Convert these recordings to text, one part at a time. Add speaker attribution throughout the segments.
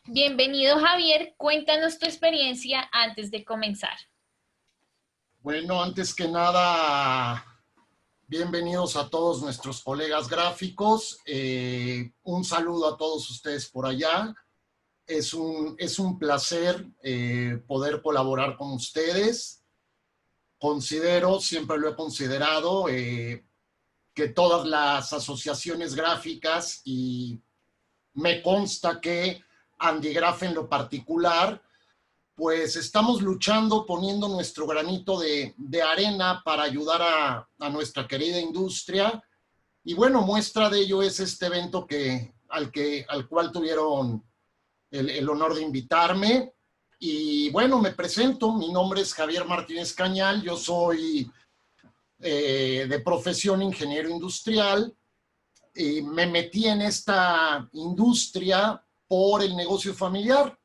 Speaker 1: Bienvenido, Javier. Cuéntanos tu experiencia antes de comenzar.
Speaker 2: Bueno, antes que nada, bienvenidos a todos nuestros colegas gráficos. Un saludo a todos ustedes por allá. Es un placer poder colaborar con ustedes. Siempre lo he considerado, que todas las asociaciones gráficas, y me consta que Andigraf en lo particular, pues estamos luchando, poniendo nuestro granito de arena para ayudar a nuestra querida industria. Y bueno, muestra de ello es este evento al cual tuvieron el honor de invitarme. Y bueno, me presento, mi nombre es Javier Martínez Cañal, yo soy de profesión ingeniero industrial, y me metí en esta industria por el negocio familiar.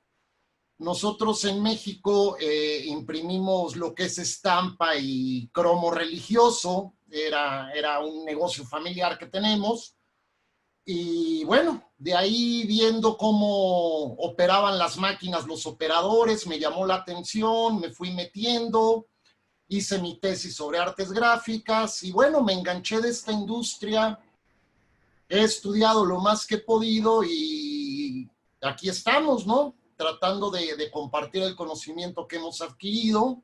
Speaker 2: Nosotros en México imprimimos lo que es estampa y cromo religioso, era un negocio familiar que tenemos. Y bueno, de ahí viendo cómo operaban las máquinas los operadores, me llamó la atención, me fui metiendo, hice mi tesis sobre artes gráficas y bueno, me enganché de esta industria, he estudiado lo más que he podido y aquí estamos, ¿no? Tratando de compartir el conocimiento que hemos adquirido.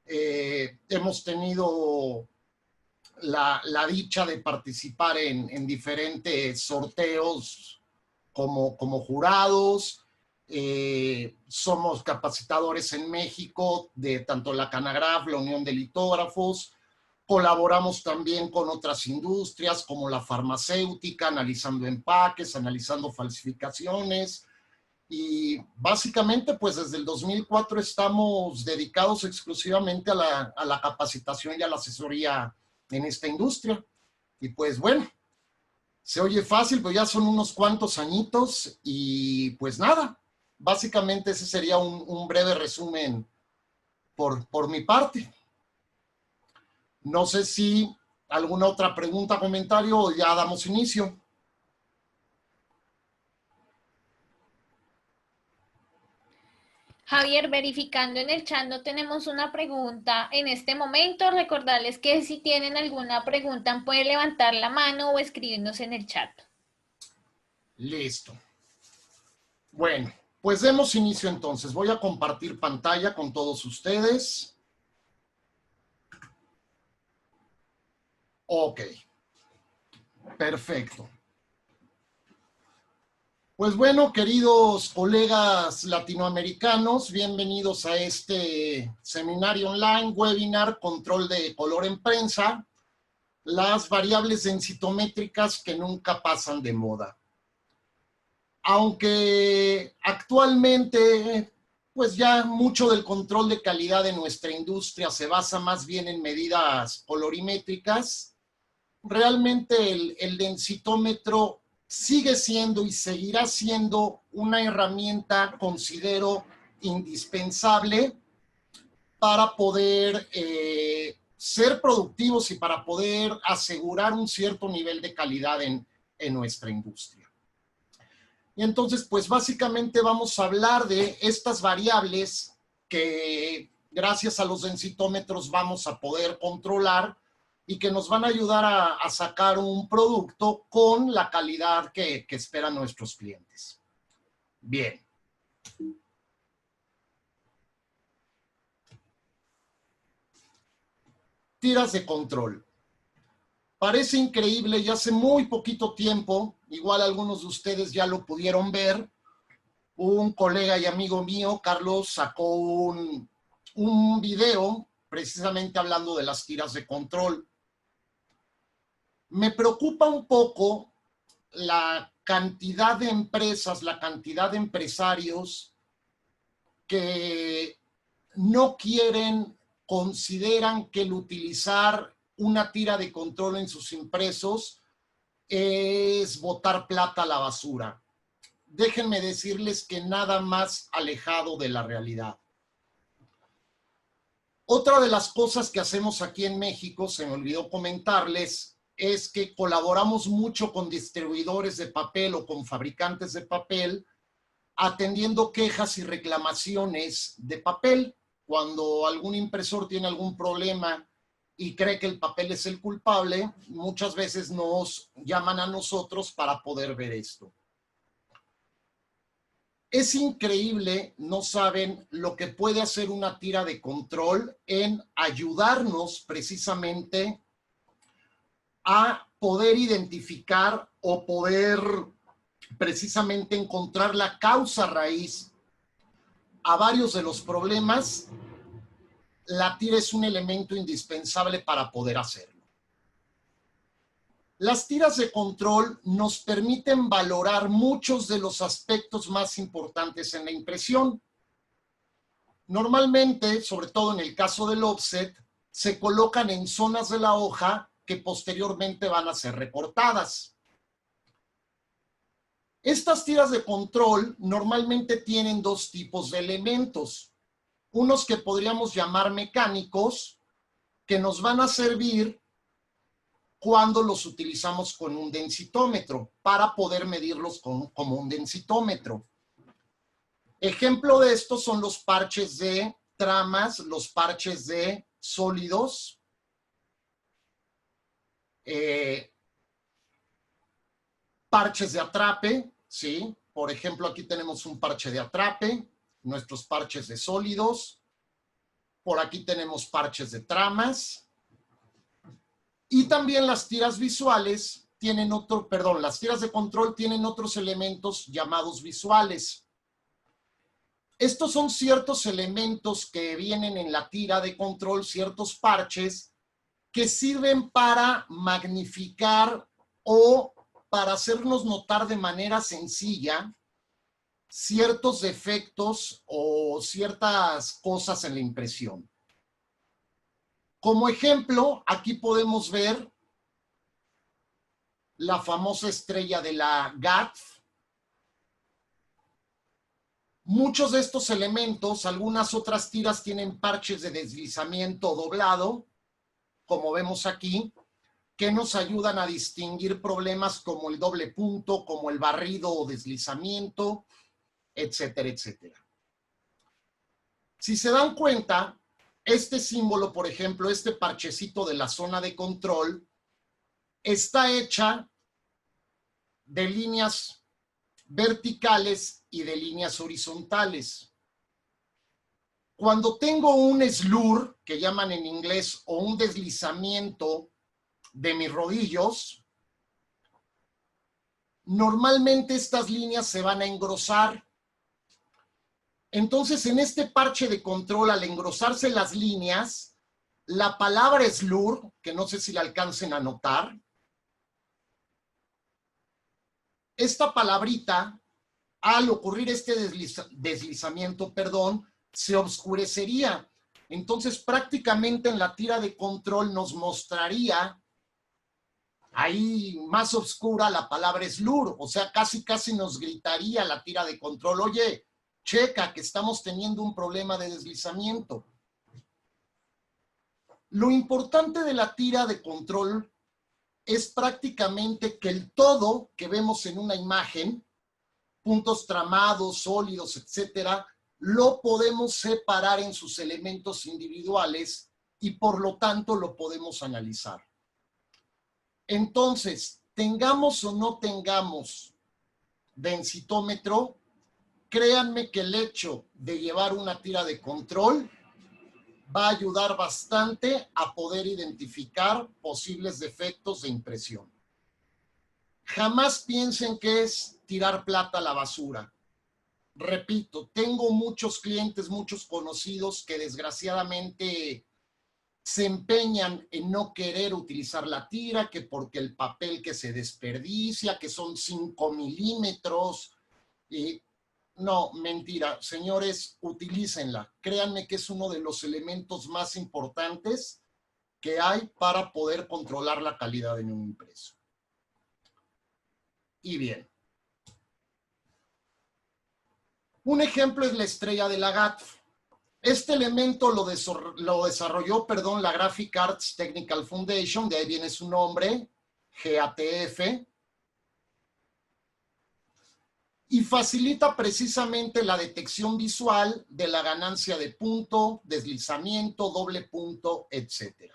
Speaker 2: Hemos tenido la dicha de participar en diferentes sorteos como jurados. Somos capacitadores en México de tanto la Canagraf, la Unión de Litógrafos. Colaboramos también con otras industrias como la farmacéutica, analizando empaques, analizando falsificaciones. Y básicamente, pues desde el 2004 estamos dedicados exclusivamente a la capacitación y a la asesoría en esta industria. Y pues bueno, se oye fácil, pero ya son unos cuantos añitos y pues nada, básicamente ese sería un breve resumen por mi parte. No sé si alguna otra pregunta, comentario o ya damos inicio.
Speaker 1: Javier, verificando en el chat, no tenemos una pregunta en este momento. Recordarles que si tienen alguna pregunta pueden levantar la mano o escribirnos en el chat.
Speaker 2: Listo. Bueno, pues demos inicio entonces. Voy a compartir pantalla con todos ustedes. Ok, perfecto. Pues bueno, queridos colegas latinoamericanos, bienvenidos a este seminario online, webinar, control de color en prensa, las variables densitométricas que nunca pasan de moda. Aunque actualmente, pues ya mucho del control de calidad de nuestra industria se basa más bien en medidas colorimétricas, realmente el densitómetro sigue siendo y seguirá siendo una herramienta, considero, indispensable para poder ser productivos y para poder asegurar un cierto nivel de calidad en nuestra industria. Y entonces, pues básicamente vamos a hablar de estas variables que gracias a los densitómetros vamos a poder controlar y que nos van a ayudar a sacar un producto con la calidad que esperan nuestros clientes. Bien. Tiras de control. Parece increíble y hace muy poquito tiempo, igual algunos de ustedes ya lo pudieron ver, un colega y amigo mío, Carlos, sacó un video precisamente hablando de las tiras de control. Me preocupa un poco la cantidad de empresas, la cantidad de empresarios que no quieren, consideran que el utilizar una tira de control en sus impresos es botar plata a la basura. Déjenme decirles que nada más alejado de la realidad. Otra de las cosas que hacemos aquí en México, se me olvidó comentarles, es que colaboramos mucho con distribuidores de papel o con fabricantes de papel, atendiendo quejas y reclamaciones de papel. Cuando algún impresor tiene algún problema y cree que el papel es el culpable, muchas veces nos llaman a nosotros para poder ver esto. Es increíble, no saben lo que puede hacer una tira de control en ayudarnos precisamente a poder identificar o poder precisamente encontrar la causa raíz a varios de los problemas. La tira es un elemento indispensable para poder hacerlo. Las tiras de control nos permiten valorar muchos de los aspectos más importantes en la impresión. Normalmente, sobre todo en el caso del offset, se colocan en zonas de la hoja que posteriormente van a ser recortadas. Estas tiras de control normalmente tienen dos tipos de elementos. Unos que podríamos llamar mecánicos, que nos van a servir cuando los utilizamos con un densitómetro, para poder medirlos como un densitómetro. Ejemplo de esto son los parches de tramas, los parches de sólidos, parches de atrape, ¿sí? Por ejemplo, aquí tenemos un parche de atrape, nuestros parches de sólidos, por aquí tenemos parches de tramas, y también las tiras visuales tienen las tiras de control tienen otros elementos llamados visuales. Estos son ciertos elementos que vienen en la tira de control, ciertos parches que sirven para magnificar o para hacernos notar de manera sencilla ciertos defectos o ciertas cosas en la impresión. Como ejemplo, aquí podemos ver la famosa estrella de la GATF. Muchos de estos elementos, algunas otras tiras tienen parches de deslizamiento doblado, como vemos aquí, que nos ayudan a distinguir problemas como el doble punto, como el barrido o deslizamiento, etcétera, etcétera. Si se dan cuenta, este símbolo, por ejemplo, este parchecito de la zona de control, está hecha de líneas verticales y de líneas horizontales. Cuando tengo un slur, que llaman en inglés, o un deslizamiento de mis rodillos, normalmente estas líneas se van a engrosar. Entonces, en este parche de control, al engrosarse las líneas, la palabra slur, que no sé si la alcancen a notar, esta palabrita, al ocurrir este deslizamiento, se oscurecería. Entonces, prácticamente en la tira de control nos mostraría ahí más oscura la palabra slur, o sea, casi nos gritaría la tira de control: oye, checa que estamos teniendo un problema de deslizamiento. Lo importante de la tira de control es prácticamente que el todo que vemos en una imagen, puntos tramados, sólidos, etcétera, lo podemos separar en sus elementos individuales y por lo tanto lo podemos analizar. Entonces, tengamos o no tengamos densitómetro, créanme que el hecho de llevar una tira de control va a ayudar bastante a poder identificar posibles defectos de impresión. Jamás piensen que es tirar plata a la basura. Repito, tengo muchos clientes, muchos conocidos que desgraciadamente se empeñan en no querer utilizar la tira, que porque el papel que se desperdicia, que son 5 milímetros. No, mentira. Señores, utilícenla. Créanme que es uno de los elementos más importantes que hay para poder controlar la calidad de un impreso. Y bien. Un ejemplo es la estrella de la GATF. Este elemento lo desarrolló, la Graphic Arts Technical Foundation, de ahí viene su nombre, GATF, y facilita precisamente la detección visual de la ganancia de punto, deslizamiento, doble punto, etc.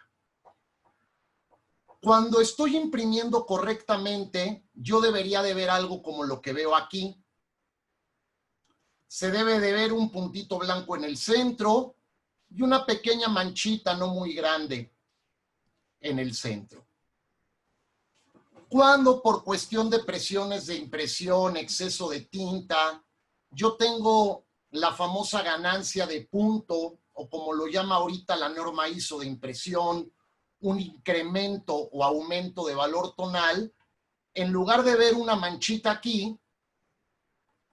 Speaker 2: Cuando estoy imprimiendo correctamente, yo debería de ver algo como lo que veo aquí. Se debe de ver un puntito blanco en el centro y una pequeña manchita no muy grande en el centro. Cuando por cuestión de presiones de impresión, exceso de tinta, yo tengo la famosa ganancia de punto, o como lo llama ahorita la norma ISO de impresión, un incremento o aumento de valor tonal, en lugar de ver una manchita aquí,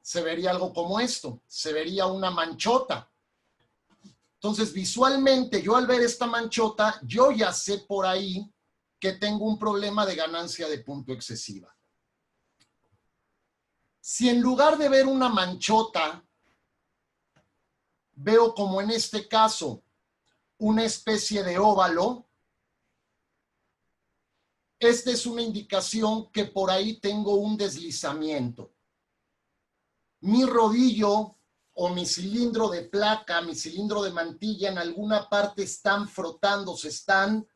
Speaker 2: se vería algo como esto, se vería una manchota. Entonces, visualmente, yo al ver esta manchota, yo ya sé por ahí que tengo un problema de ganancia de punto excesiva. Si en lugar de ver una manchota, veo como en este caso una especie de óvalo, esta es una indicación que por ahí tengo un deslizamiento. Mi rodillo o mi cilindro de placa, mi cilindro de mantilla en alguna parte están frotando, se están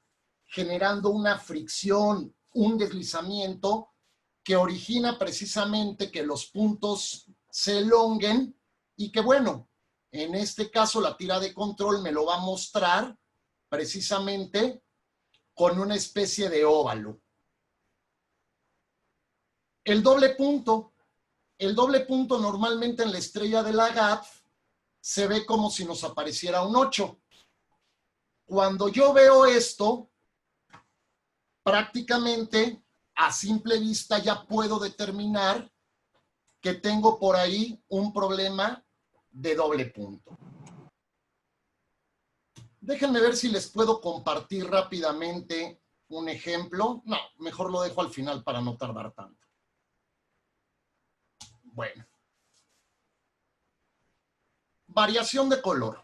Speaker 2: generando una fricción, un deslizamiento que origina precisamente que los puntos se elonguen y que, bueno, en este caso la tira de control me lo va a mostrar precisamente con una especie de óvalo. El doble punto normalmente en la estrella de la GATF se ve como si nos apareciera un 8. Cuando yo veo esto, prácticamente a simple vista ya puedo determinar que tengo por ahí un problema de doble punto. Déjenme ver si les puedo compartir rápidamente un ejemplo. No, mejor lo dejo al final para no tardar tanto. Bueno. Variación de color.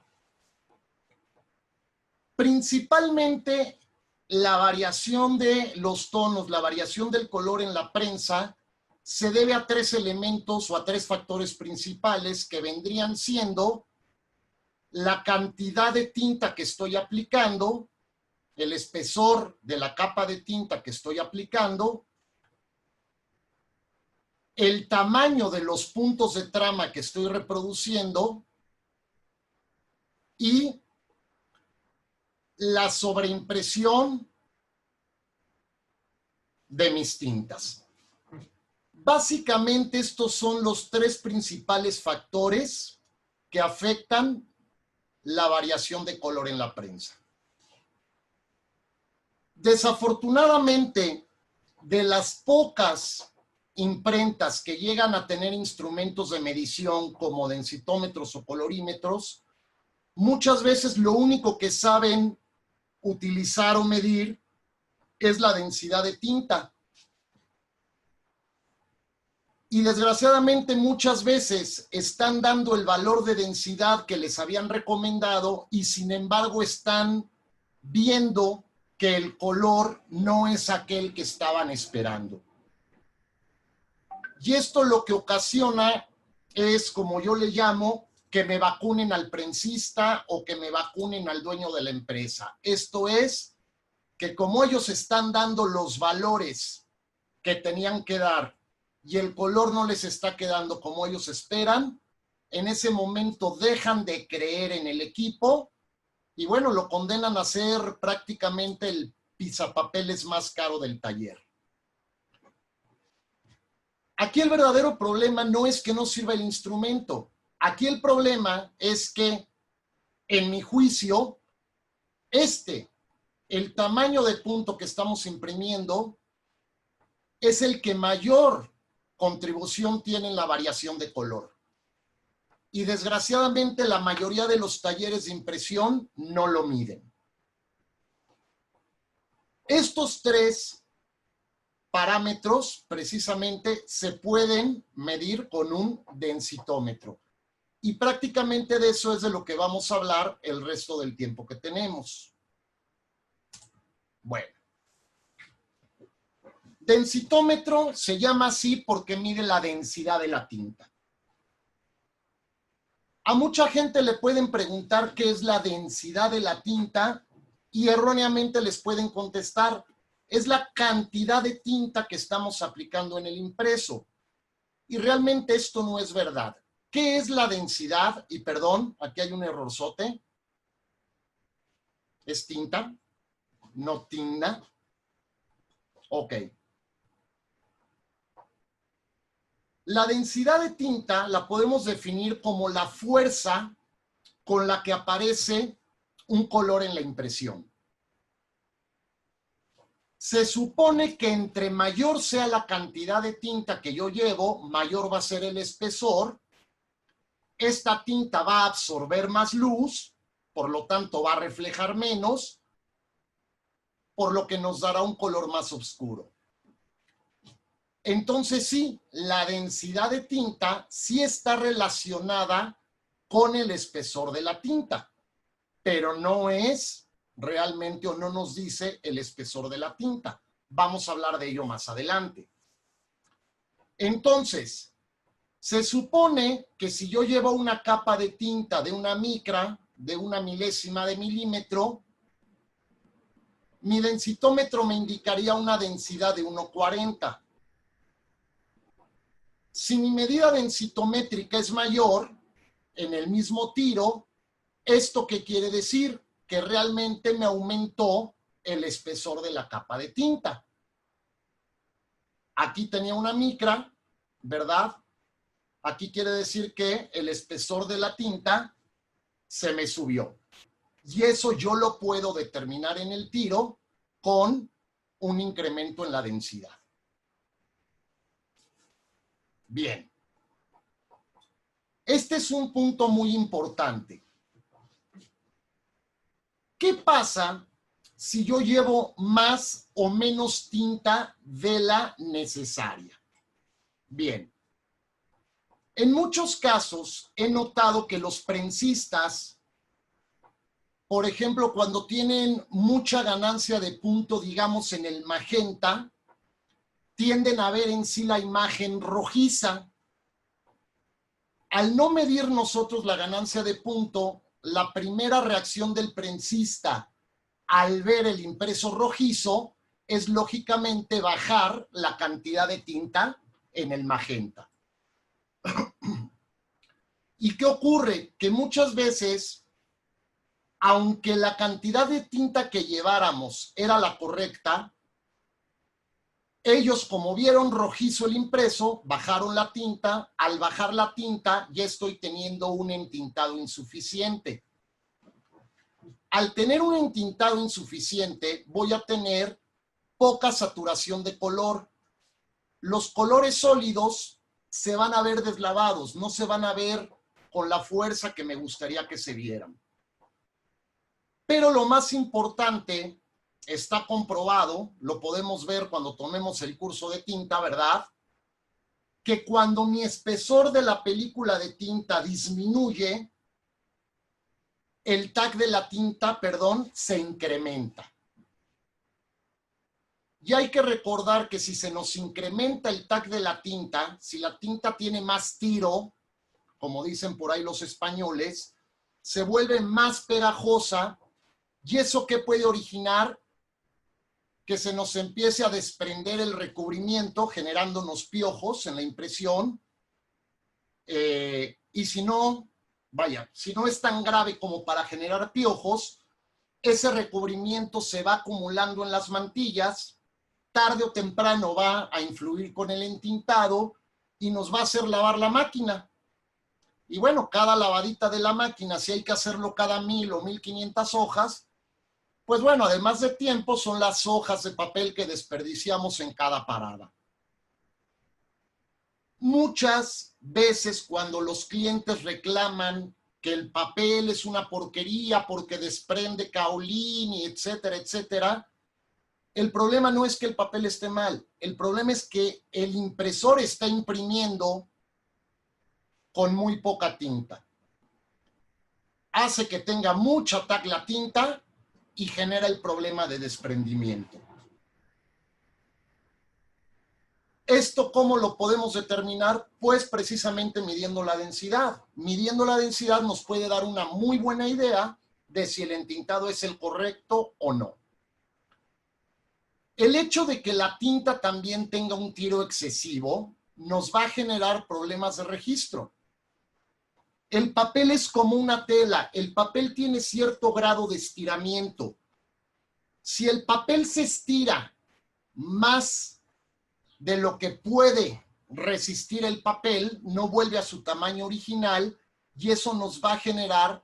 Speaker 2: Principalmente la variación de los tonos, la variación del color en la prensa se debe a tres elementos o a tres factores principales que vendrían siendo la cantidad de tinta que estoy aplicando, el espesor de la capa de tinta que estoy aplicando, el tamaño de los puntos de trama que estoy reproduciendo y la sobreimpresión de mis tintas. Básicamente estos son los tres principales factores que afectan la variación de color en la prensa. Desafortunadamente, de las pocas imprentas que llegan a tener instrumentos de medición como densitómetros o colorímetros, muchas veces lo único que saben utilizar o medir es la densidad de tinta. Y desgraciadamente muchas veces están dando el valor de densidad que les habían recomendado y sin embargo están viendo que el color no es aquel que estaban esperando. Y esto lo que ocasiona es, como yo le llamo, que me vacunen al prensista o que me vacunen al dueño de la empresa. Esto es que como ellos están dando los valores que tenían que dar y el color no les está quedando como ellos esperan, en ese momento dejan de creer en el equipo y bueno, lo condenan a ser prácticamente el pisapapeles más caro del taller. Aquí el verdadero problema no es que no sirva el instrumento. Aquí el problema es que, en mi juicio, el tamaño de punto que estamos imprimiendo, es el que mayor contribución tiene en la variación de color. Y desgraciadamente la mayoría de los talleres de impresión no lo miden. Estos tres parámetros precisamente se pueden medir con un densitómetro. Y prácticamente de eso es de lo que vamos a hablar el resto del tiempo que tenemos. Bueno. Densitómetro se llama así porque mide la densidad de la tinta. A mucha gente le pueden preguntar qué es la densidad de la tinta y erróneamente les pueden contestar, es la cantidad de tinta que estamos aplicando en el impreso. Y realmente esto no es verdad. ¿Qué es la densidad? Y perdón, aquí hay un errorzote. ¿Es tinta? ¿No tinta? Ok. La densidad de tinta la podemos definir como la fuerza con la que aparece un color en la impresión. Se supone que entre mayor sea la cantidad de tinta que yo llevo, mayor va a ser el espesor. Esta tinta va a absorber más luz, por lo tanto va a reflejar menos, por lo que nos dará un color más oscuro. Entonces sí, la densidad de tinta sí está relacionada con el espesor de la tinta, pero no es realmente o no nos dice el espesor de la tinta. Vamos a hablar de ello más adelante. Entonces, se supone que si yo llevo una capa de tinta de una micra, de una milésima de milímetro, mi densitómetro me indicaría una densidad de 1,40. Si mi medida densitométrica es mayor, en el mismo tiro, ¿esto qué quiere decir? Que realmente me aumentó el espesor de la capa de tinta. Aquí tenía una micra, ¿verdad? Aquí quiere decir que el espesor de la tinta se me subió. Y eso yo lo puedo determinar en el tiro con un incremento en la densidad. Bien. Este es un punto muy importante. ¿Qué pasa si yo llevo más o menos tinta de la necesaria? Bien. En muchos casos he notado que los prensistas, por ejemplo, cuando tienen mucha ganancia de punto, digamos, en el magenta, tienden a ver en sí la imagen rojiza. Al no medir nosotros la ganancia de punto, la primera reacción del prensista al ver el impreso rojizo es lógicamente bajar la cantidad de tinta en el magenta. ¿Y qué ocurre? Que muchas veces, aunque la cantidad de tinta que lleváramos era la correcta, ellos, como vieron rojizo el impreso, bajaron la tinta. Al bajar la tinta, ya estoy teniendo un entintado insuficiente. Al tener un entintado insuficiente, voy a tener poca saturación de color. Los colores sólidos se van a ver deslavados, no se van a ver con la fuerza que me gustaría que se vieran. Pero lo más importante, está comprobado, lo podemos ver cuando tomemos el curso de tinta, ¿verdad? Que cuando mi espesor de la película de tinta disminuye, el tag de la tinta, se incrementa. Y hay que recordar que si se nos incrementa el tag de la tinta, si la tinta tiene más tiro, como dicen por ahí los españoles, se vuelve más pegajosa. ¿Y eso qué puede originar? Que se nos empiece a desprender el recubrimiento, generándonos piojos en la impresión. Y si no, si no es tan grave como para generar piojos, ese recubrimiento se va acumulando en las mantillas, tarde o temprano va a influir con el entintado y nos va a hacer lavar la máquina. Y bueno, cada lavadita de la máquina, si hay que hacerlo cada 1000 o 1500 hojas, pues bueno, además de tiempo, son las hojas de papel que desperdiciamos en cada parada. Muchas veces cuando los clientes reclaman que el papel es una porquería porque desprende caolín y etcétera, etcétera, el problema no es que el papel esté mal, el problema es que el impresor está imprimiendo con muy poca tinta. Hace que tenga mucha tag la tinta y genera el problema de desprendimiento. ¿Esto cómo lo podemos determinar? Pues precisamente midiendo la densidad. Midiendo la densidad nos puede dar una muy buena idea de si el entintado es el correcto o no. El hecho de que la tinta también tenga un tiro excesivo nos va a generar problemas de registro. El papel es como una tela, el papel tiene cierto grado de estiramiento. Si el papel se estira más de lo que puede resistir el papel, no vuelve a su tamaño original y eso nos va a generar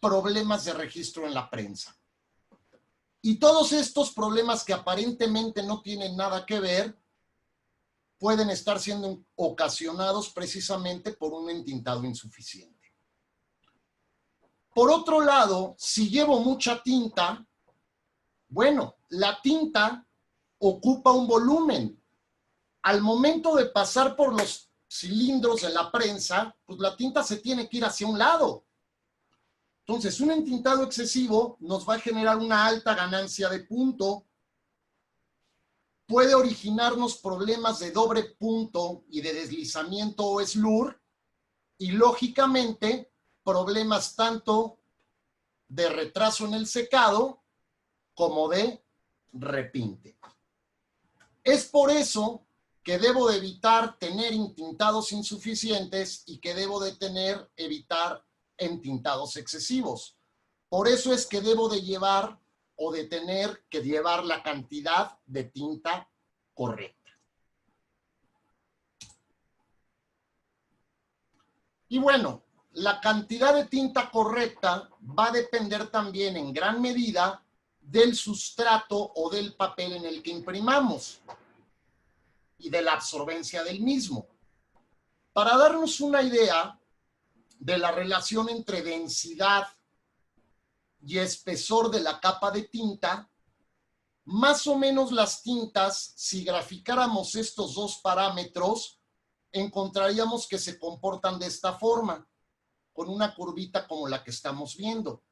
Speaker 2: problemas de registro en la prensa. Y todos estos problemas que aparentemente no tienen nada que ver, pueden estar siendo ocasionados precisamente por un entintado insuficiente. Por otro lado, si llevo mucha tinta, bueno, la tinta ocupa un volumen. Al momento de pasar por los cilindros de la prensa, pues la tinta se tiene que ir hacia un lado. Entonces, un entintado excesivo nos va a generar una alta ganancia de punto, puede originarnos problemas de doble punto y de deslizamiento o slur, y lógicamente problemas tanto de retraso en el secado como de repinte. Es por eso que debo de evitar tener entintados insuficientes y que debo de evitar entintados excesivos. Por eso es que debo de llevar o de tener que llevar la cantidad de tinta correcta. Y bueno, la cantidad de tinta correcta va a depender también en gran medida del sustrato o del papel en el que imprimamos y de la absorbencia del mismo. Para darnos una idea de la relación entre densidad y espesor de la capa de tinta, más o menos las tintas, si graficáramos estos dos parámetros, encontraríamos que se comportan de esta forma, con una curvita como la que estamos viendo.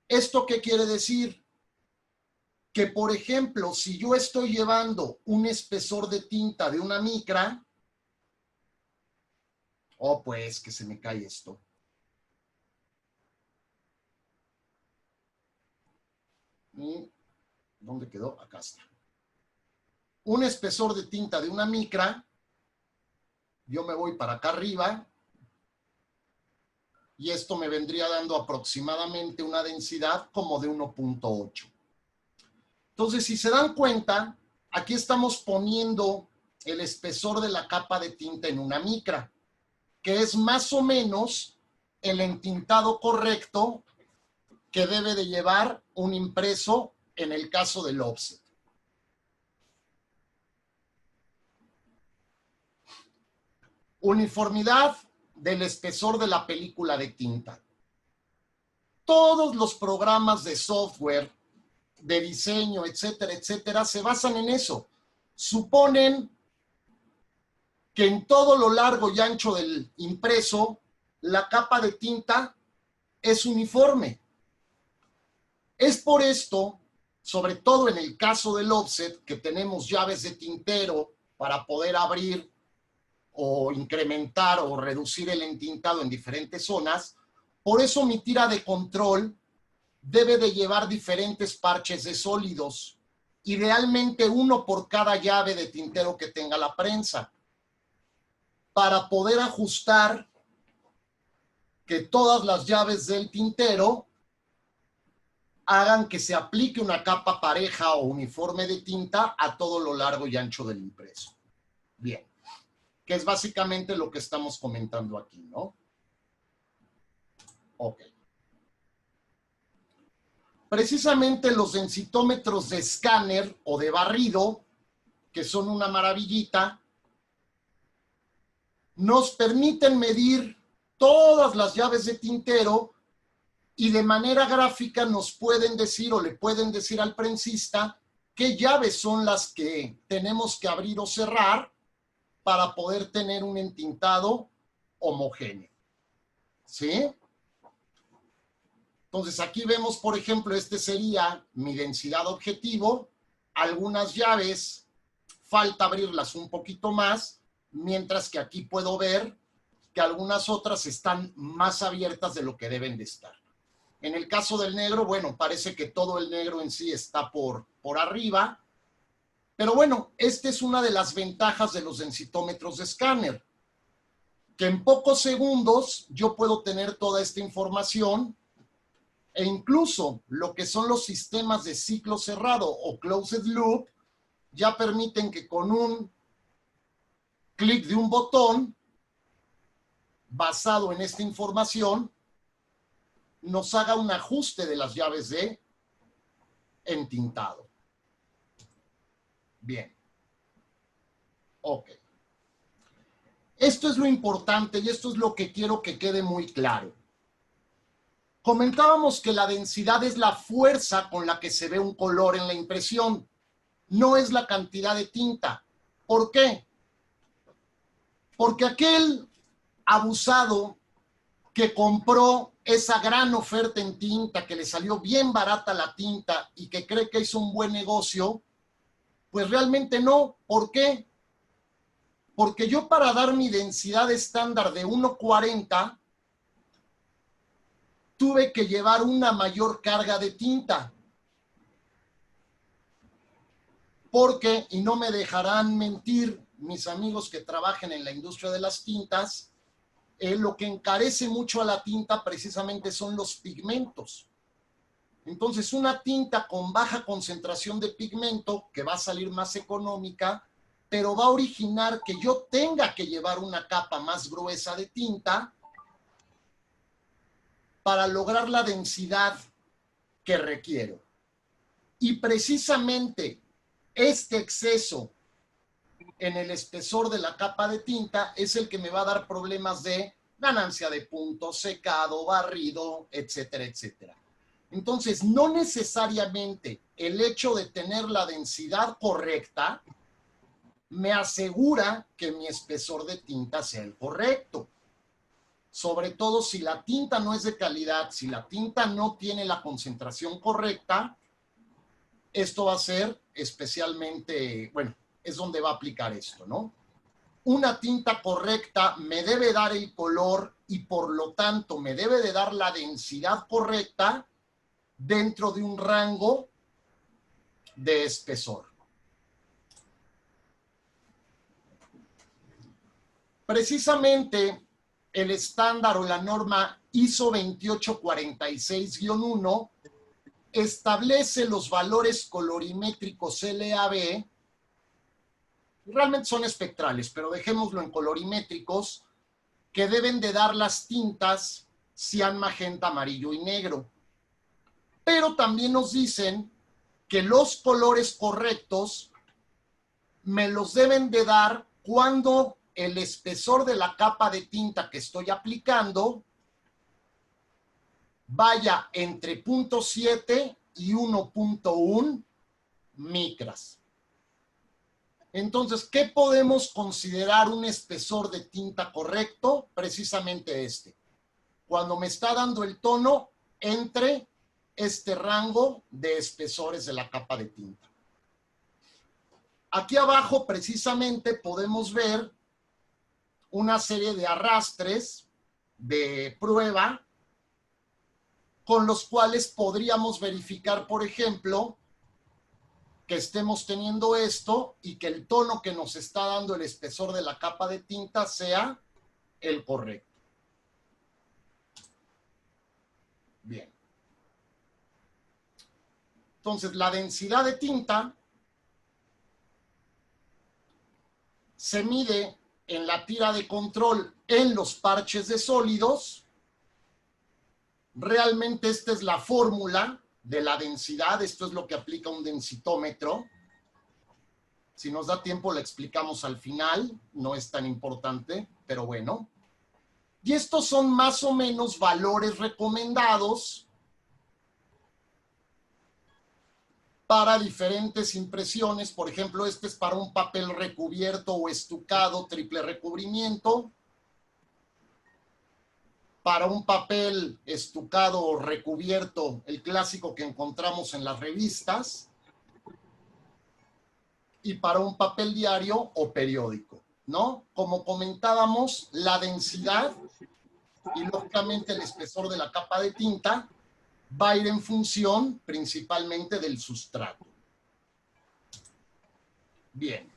Speaker 2: ¿Esto qué quiere decir? Que, por ejemplo, si yo estoy llevando un espesor de tinta de una micra, oh, pues que se me cae esto. ¿Dónde quedó? Acá está. Un espesor de tinta de una micra, yo me voy para acá arriba, y esto me vendría dando aproximadamente una densidad como de 1.8. Entonces, si se dan cuenta, aquí estamos poniendo el espesor de la capa de tinta en una micra, que es más o menos el entintado correcto que debe de llevar un impreso en el caso del offset. Uniformidad del espesor de la película de tinta. Todos los programas de software, de diseño, etcétera, etcétera, se basan en eso. Suponen que en todo lo largo y ancho del impreso, la capa de tinta es uniforme. Es por esto, sobre todo en el caso del offset, que tenemos llaves de tintero para poder abrir o incrementar o reducir el entintado en diferentes zonas. Por eso mi tira de control debe de llevar diferentes parches de sólidos, idealmente uno por cada llave de tintero que tenga la prensa, para poder ajustar que todas las llaves del tintero hagan que se aplique una capa pareja o uniforme de tinta a todo lo largo y ancho del impreso. Bien, que es básicamente lo que estamos comentando aquí, ¿no? Ok. Precisamente los densitómetros de escáner o de barrido, que son una maravillita, nos permiten medir todas las llaves de tintero y de manera gráfica nos pueden decir o le pueden decir al prensista qué llaves son las que tenemos que abrir o cerrar para poder tener un entintado homogéneo. ¿Sí? Entonces aquí vemos, por ejemplo, este sería mi densidad objetivo, algunas llaves falta abrirlas un poquito más, mientras que aquí puedo ver que algunas otras están más abiertas de lo que deben de estar. En el caso del negro, bueno, parece que todo el negro en sí está por arriba, pero bueno, esta es una de las ventajas de los densitómetros de escáner, que en pocos segundos yo puedo tener toda esta información e incluso lo que son los sistemas de ciclo cerrado o closed loop ya permiten que con un clic de un botón basado en esta información nos haga un ajuste de las llaves de entintado. Bien. Ok. Esto es lo importante y esto es lo que quiero que quede muy claro. Comentábamos que la densidad es la fuerza con la que se ve un color en la impresión, no es la cantidad de tinta. ¿Por qué? Porque aquel abusado que compró esa gran oferta en tinta, que le salió bien barata la tinta y que cree que hizo un buen negocio, pues realmente no. ¿Por qué? Porque yo para dar mi densidad estándar de 1.40 tuve que llevar una mayor carga de tinta. Porque, y no me dejarán mentir mis amigos que trabajen en la industria de las tintas, lo que encarece mucho a la tinta precisamente son los pigmentos. Entonces, una tinta con baja concentración de pigmento, que va a salir más económica, pero va a originar que yo tenga que llevar una capa más gruesa de tinta para lograr la densidad que requiero. Y precisamente este exceso en el espesor de la capa de tinta es el que me va a dar problemas de ganancia de puntos, secado, barrido, etcétera, etcétera. Entonces, no necesariamente el hecho de tener la densidad correcta me asegura que mi espesor de tinta sea el correcto. Sobre todo si la tinta no es de calidad, si la tinta no tiene la concentración correcta, esto va a ser especialmente, bueno, es donde va a aplicar esto, ¿no? Una tinta correcta me debe dar el color y por lo tanto me debe de dar la densidad correcta dentro de un rango de espesor. Precisamente el estándar o la norma ISO 28461 establece los valores colorimétricos LAB, realmente son espectrales, pero dejémoslo en colorimétricos, que deben de dar las tintas cian, magenta, amarillo y negro. Pero también nos dicen que los colores correctos me los deben de dar cuando el espesor de la capa de tinta que estoy aplicando vaya entre 0.7 y 1.1 micras. Entonces, ¿qué podemos considerar un espesor de tinta correcto? Precisamente este. Cuando me está dando el tono entre este rango de espesores de la capa de tinta. Aquí abajo precisamente podemos ver una serie de arrastres de prueba con los cuales podríamos verificar, por ejemplo, que estemos teniendo esto y que el tono que nos está dando el espesor de la capa de tinta sea el correcto. Bien. Entonces, la densidad de tinta se mide en la tira de control en los parches de sólidos. Realmente esta es la fórmula de la densidad. Esto es lo que aplica un densitómetro. Si nos da tiempo, la explicamos al final. No es tan importante, pero bueno. Y estos son más o menos valores recomendados para diferentes impresiones. Por ejemplo, este es para un papel recubierto o estucado, triple recubrimiento. Para un papel estucado o recubierto, el clásico que encontramos en las revistas. y para un papel diario o periódico, ¿no? Como comentábamos, la densidad y lógicamente el espesor de la capa de tinta va a ir en función principalmente del sustrato. Bien.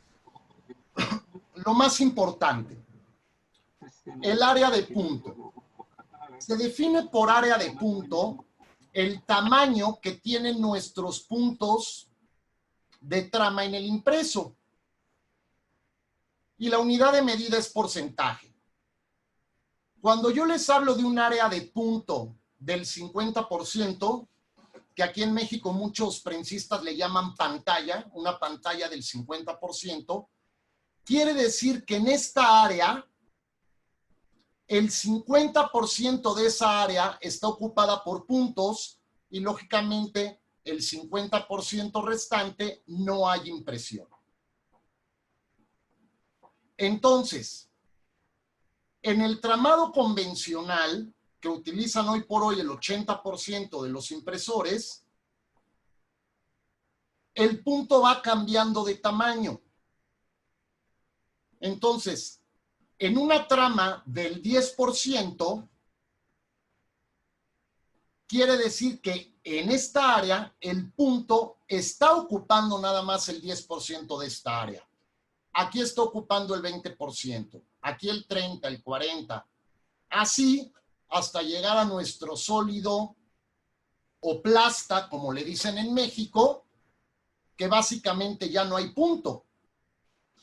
Speaker 2: Lo más importante, el área de punto. Se define por área de punto el tamaño que tienen nuestros puntos de trama en el impreso. Y la unidad de medida es porcentaje. Cuando yo les hablo de un área de punto del 50%, que aquí en México muchos prensistas le llaman pantalla, una pantalla del 50%, quiere decir que en esta área, el 50% de esa área está ocupada por puntos y lógicamente el 50% restante no hay impresión. Entonces, en el tramado convencional, que utilizan hoy por hoy el 80% de los impresores, el punto va cambiando de tamaño. Entonces, en una trama del 10%, quiere decir que en esta área el punto está ocupando nada más el 10% de esta área. Aquí está ocupando el 20%, aquí el 30%, el 40%. Así hasta llegar a nuestro sólido o plasta, como le dicen en México, que básicamente ya no hay punto.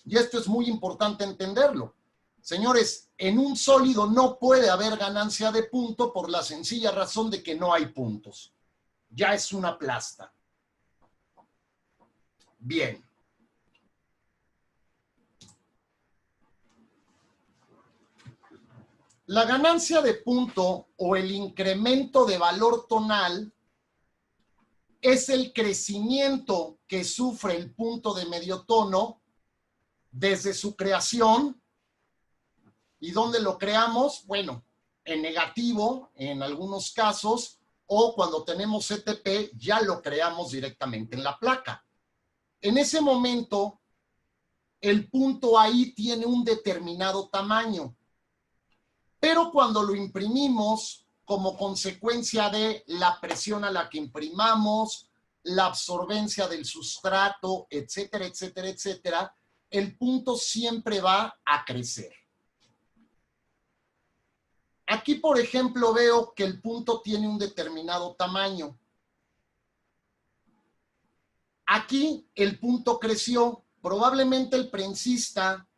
Speaker 2: Y esto es muy importante entenderlo. Señores, en un sólido no puede haber ganancia de punto por la sencilla razón de que no hay puntos. Ya es una plasta. Bien. La ganancia de punto o el incremento de valor tonal es el crecimiento que sufre el punto de medio tono desde su creación. ¿Y dónde lo creamos? Bueno, en negativo en algunos casos, o cuando tenemos CTP ya lo creamos directamente en la placa. En ese momento, el punto ahí tiene un determinado tamaño. Pero cuando lo imprimimos como consecuencia de la presión a la que imprimamos, la absorbencia del sustrato, etcétera, etcétera, etcétera, el punto siempre va a crecer. Aquí, por ejemplo, veo que el punto tiene un determinado tamaño. Aquí el punto creció. Probablemente el prensista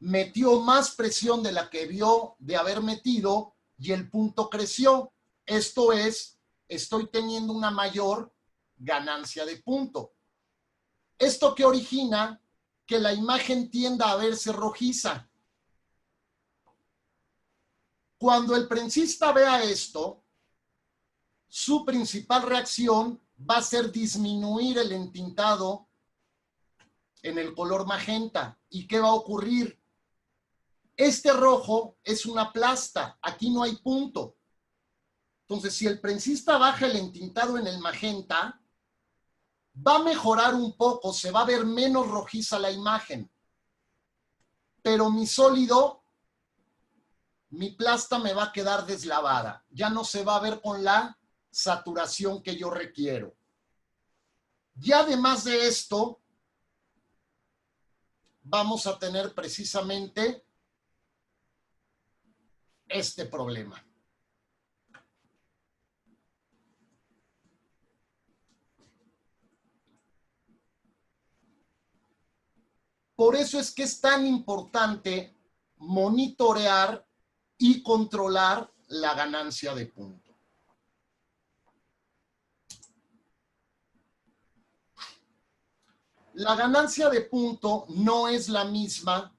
Speaker 2: metió más presión de la que vio de haber metido y el punto creció. Esto es, estoy teniendo una mayor ganancia de punto. ¿Esto qué origina? Que la imagen tienda a verse rojiza. Cuando el prensista vea esto, su principal reacción va a ser disminuir el entintado en el color magenta. ¿Y qué va a ocurrir? Este rojo es una plasta, aquí no hay punto. Entonces, si el prensista baja el entintado en el magenta, va a mejorar un poco, se va a ver menos rojiza la imagen. Pero mi sólido, mi plasta me va a quedar deslavada. Ya no se va a ver con la saturación que yo requiero. Y además de esto, vamos a tener precisamente este problema. Por eso es que es tan importante monitorear y controlar la ganancia de punto. La ganancia de punto no es la misma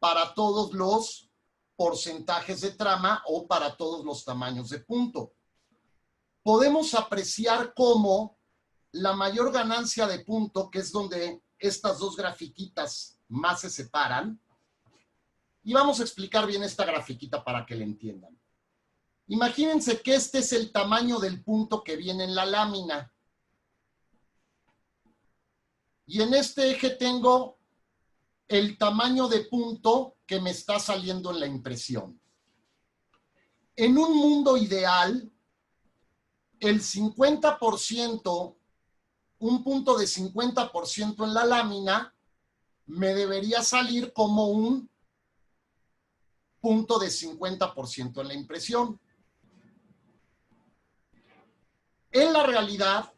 Speaker 2: para todos los porcentajes de trama o para todos los tamaños de punto. Podemos apreciar cómo la mayor ganancia de punto, que es donde estas dos grafiquitas más se separan, y vamos a explicar bien esta grafiquita para que la entiendan. Imagínense que este es el tamaño del punto que viene en la lámina. y en este eje tengo el tamaño de punto que me está saliendo en la impresión. En un mundo ideal, el 50%, un punto de 50% en la lámina, me debería salir como un punto de 50% en la impresión. En la realidad,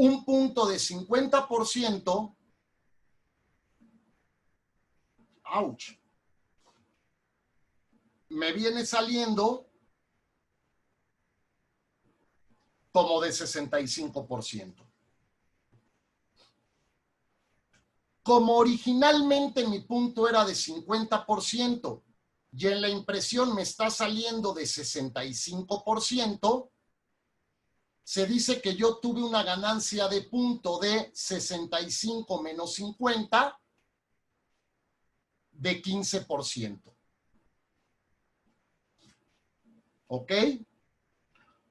Speaker 2: un punto de 50%, ouch, me viene saliendo como de 65%. Como originalmente mi punto era de 50% y en la impresión me está saliendo de 65%, se dice que yo tuve una ganancia de punto de 65 menos 50 de 15%. ¿Ok?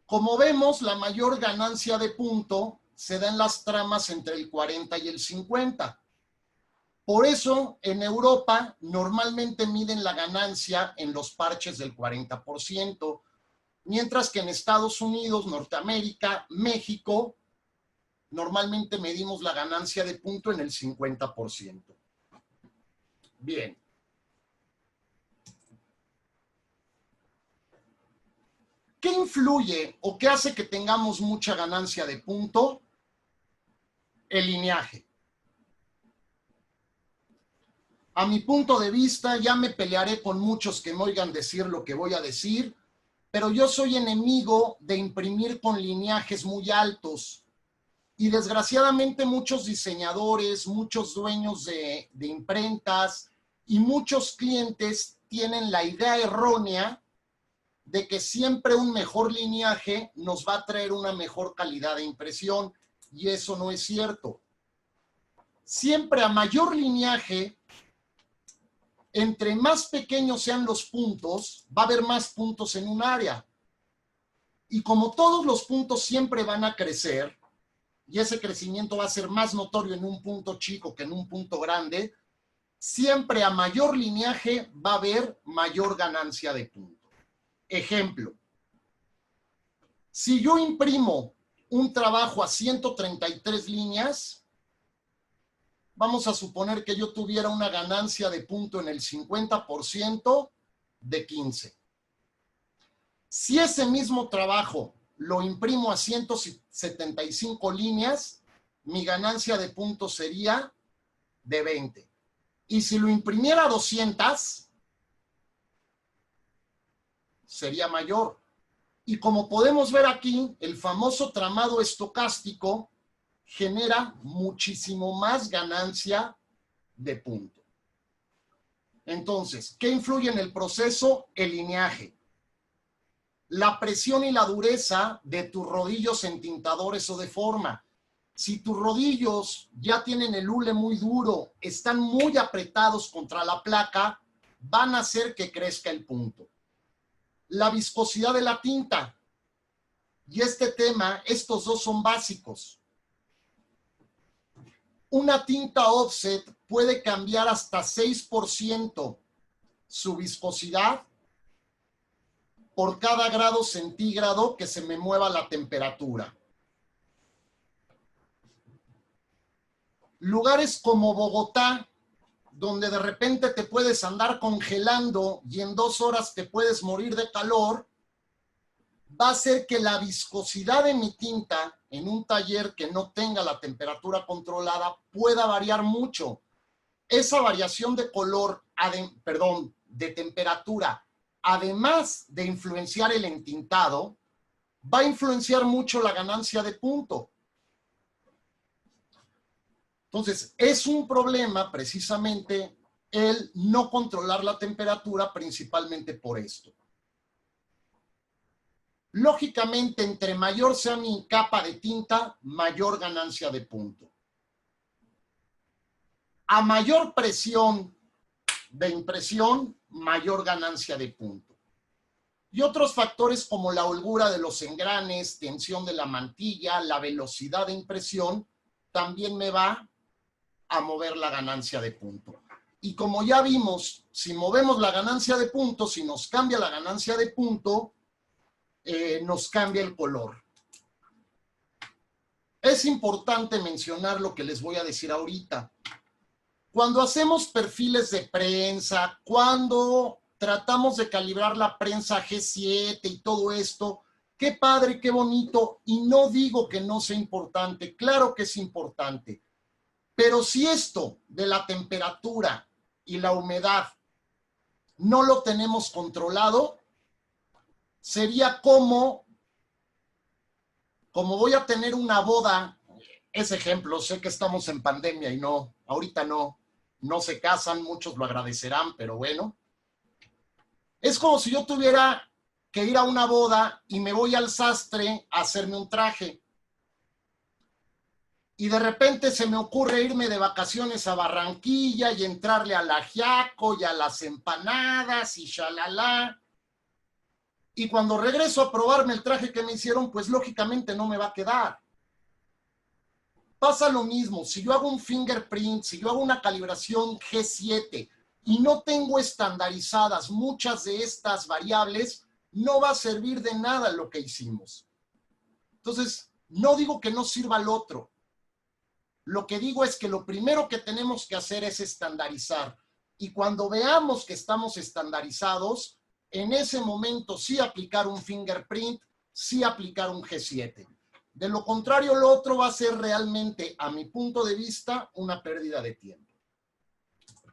Speaker 2: Como vemos, la mayor ganancia de punto se da en las tramas entre el 40 y el 50. Por eso, en Europa, normalmente miden la ganancia en los parches del 40%, mientras que en Estados Unidos, Norteamérica, México, normalmente medimos la ganancia de punto en el 50%. Bien. ¿Qué influye o qué hace que tengamos mucha ganancia de punto? El lineaje. A mi punto de vista, ya me pelearé con muchos que me oigan decir lo que voy a decir, pero yo soy enemigo de imprimir con lineajes muy altos. Y desgraciadamente muchos diseñadores, muchos dueños de imprentas y muchos clientes tienen la idea errónea de que siempre un mejor lineaje nos va a traer una mejor calidad de impresión, y eso no es cierto. Siempre a mayor lineaje, entre más pequeños sean los puntos, va a haber más puntos en un área. Y como todos los puntos siempre van a crecer, y ese crecimiento va a ser más notorio en un punto chico que en un punto grande, siempre a mayor lineaje va a haber mayor ganancia de punto. Ejemplo, si yo imprimo un trabajo a 133 líneas, vamos a suponer que yo tuviera una ganancia de punto en el 50% de 15. Si ese mismo trabajo lo imprimo a 175 líneas, mi ganancia de punto sería de 20. Y si lo imprimiera a 200, sería mayor. Y como podemos ver aquí, el famoso tramado estocástico genera muchísimo más ganancia de punto. Entonces, ¿qué influye en el proceso? El lineaje. La presión y la dureza de tus rodillos entintadores o de forma. Si tus rodillos ya tienen el hule muy duro, están muy apretados contra la placa, van a hacer que crezca el punto. La viscosidad de la tinta. Y este tema, estos dos son básicos. Una tinta offset puede cambiar hasta 6% su viscosidad por cada grado centígrado que se me mueva la temperatura. Lugares como Bogotá, donde de repente te puedes andar congelando y en 2 horas te puedes morir de calor, va a hacer que la viscosidad de mi tinta en un taller que no tenga la temperatura controlada pueda variar mucho. Esa variación de color, de temperatura, además de influenciar el entintado, va a influenciar mucho la ganancia de punto. Entonces, es un problema precisamente el no controlar la temperatura, principalmente por esto. Lógicamente, entre mayor sea mi capa de tinta, mayor ganancia de punto. A mayor presión de impresión, mayor ganancia de punto. Y otros factores como la holgura de los engranes, tensión de la mantilla, la velocidad de impresión, también me va a mover la ganancia de punto. Y como ya vimos, si movemos la ganancia de punto, si nos cambia la ganancia de punto, nos cambia el color. Es importante mencionar lo que les voy a decir ahorita. Cuando hacemos perfiles de prensa, cuando tratamos de calibrar la prensa G7 y todo esto, qué padre, qué bonito, y no digo que no sea importante, claro que es importante, pero si esto de la temperatura y la humedad no lo tenemos controlado, sería como voy a tener una boda, ese ejemplo, sé que estamos en pandemia y no, ahorita no se casan, muchos lo agradecerán, pero bueno. Es como si yo tuviera que ir a una boda y me voy al sastre a hacerme un traje. Y de repente se me ocurre irme de vacaciones a Barranquilla y entrarle al ajiaco y a las empanadas y shalala. Y cuando regreso a probarme el traje que me hicieron, pues lógicamente no me va a quedar. Pasa lo mismo, si yo hago un fingerprint, si yo hago una calibración G7 y no tengo estandarizadas muchas de estas variables, no va a servir de nada lo que hicimos. Entonces, no digo que no sirva el otro. Lo que digo es que lo primero que tenemos que hacer es estandarizar. Y cuando veamos que estamos estandarizados, en ese momento sí aplicar un fingerprint, sí aplicar un G7. De lo contrario, lo otro va a ser realmente, a mi punto de vista, una pérdida de tiempo.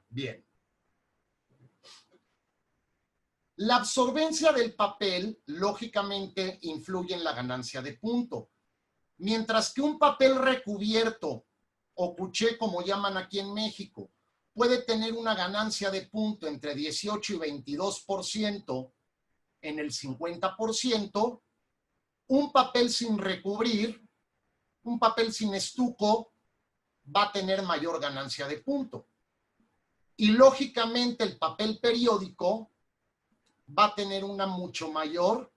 Speaker 2: Bien. La absorbencia del papel, lógicamente, influye en la ganancia de punto. Mientras que un papel recubierto, o couché, como llaman aquí en México, puede tener una ganancia de punto entre 18 y 22% en el 50%, un papel sin recubrir, un papel sin estuco, va a tener mayor ganancia de punto. Y lógicamente el papel periódico va a tener una mucho mayor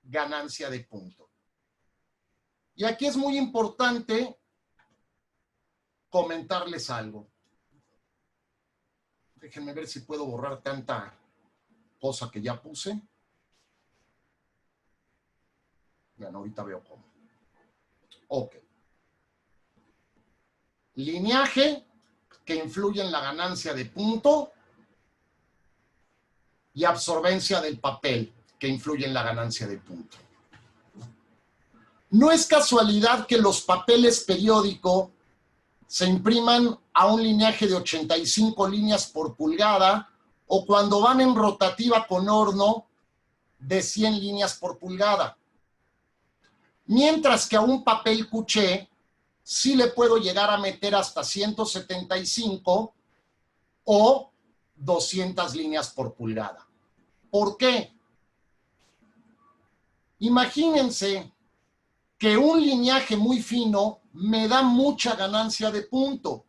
Speaker 2: ganancia de punto. Y aquí es muy importante comentarles algo. Déjenme ver si puedo borrar tanta cosa que ya puse. Bueno, ahorita veo cómo. Ok. Lineaje que influye en la ganancia de punto y absorbencia del papel que influye en la ganancia de punto. No es casualidad que los papeles periódicos se impriman a un lineaje de 85 líneas por pulgada o cuando van en rotativa con horno de 100 líneas por pulgada. Mientras que a un papel couché sí le puedo llegar a meter hasta 175 o 200 líneas por pulgada. ¿Por qué? Imagínense que un lineaje muy fino me da mucha ganancia de punto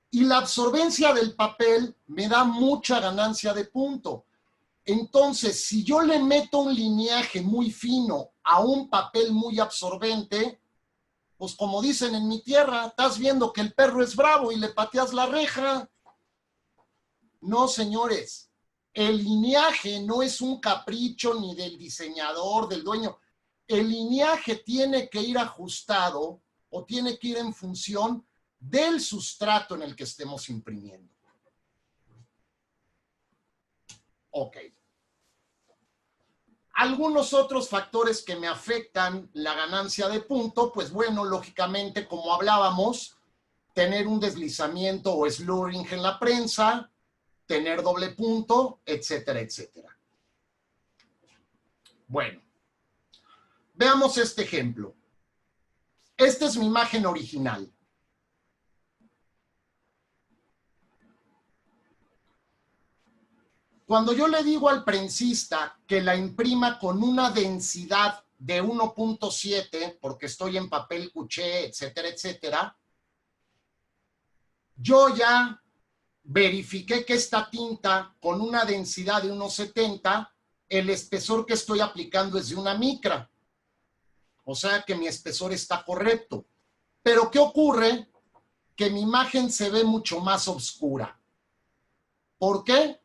Speaker 2: y la absorbencia del papel me da mucha ganancia de punto. Entonces, si yo le meto un lineaje muy fino a un papel muy absorbente, pues como dicen en mi tierra, estás viendo que el perro es bravo y le pateas la reja. No, señores, el lineaje no es un capricho ni del diseñador, del dueño. El lineaje tiene que ir ajustado o tiene que ir en función del sustrato en el que estemos imprimiendo. Ok. Algunos otros factores que me afectan la ganancia de punto, pues bueno, lógicamente, como hablábamos, tener un deslizamiento o slurring en la prensa, tener doble punto, etcétera, etcétera. Bueno, veamos este ejemplo. Esta es mi imagen original. Cuando yo le digo al prensista que la imprima con una densidad de 1.7, porque estoy en papel couché, etcétera, etcétera, yo ya verifiqué que esta tinta con una densidad de 1.70, el espesor que estoy aplicando es de 1 micra. O sea que mi espesor está correcto. Pero ¿qué ocurre? Que mi imagen se ve mucho más oscura. ¿Por qué?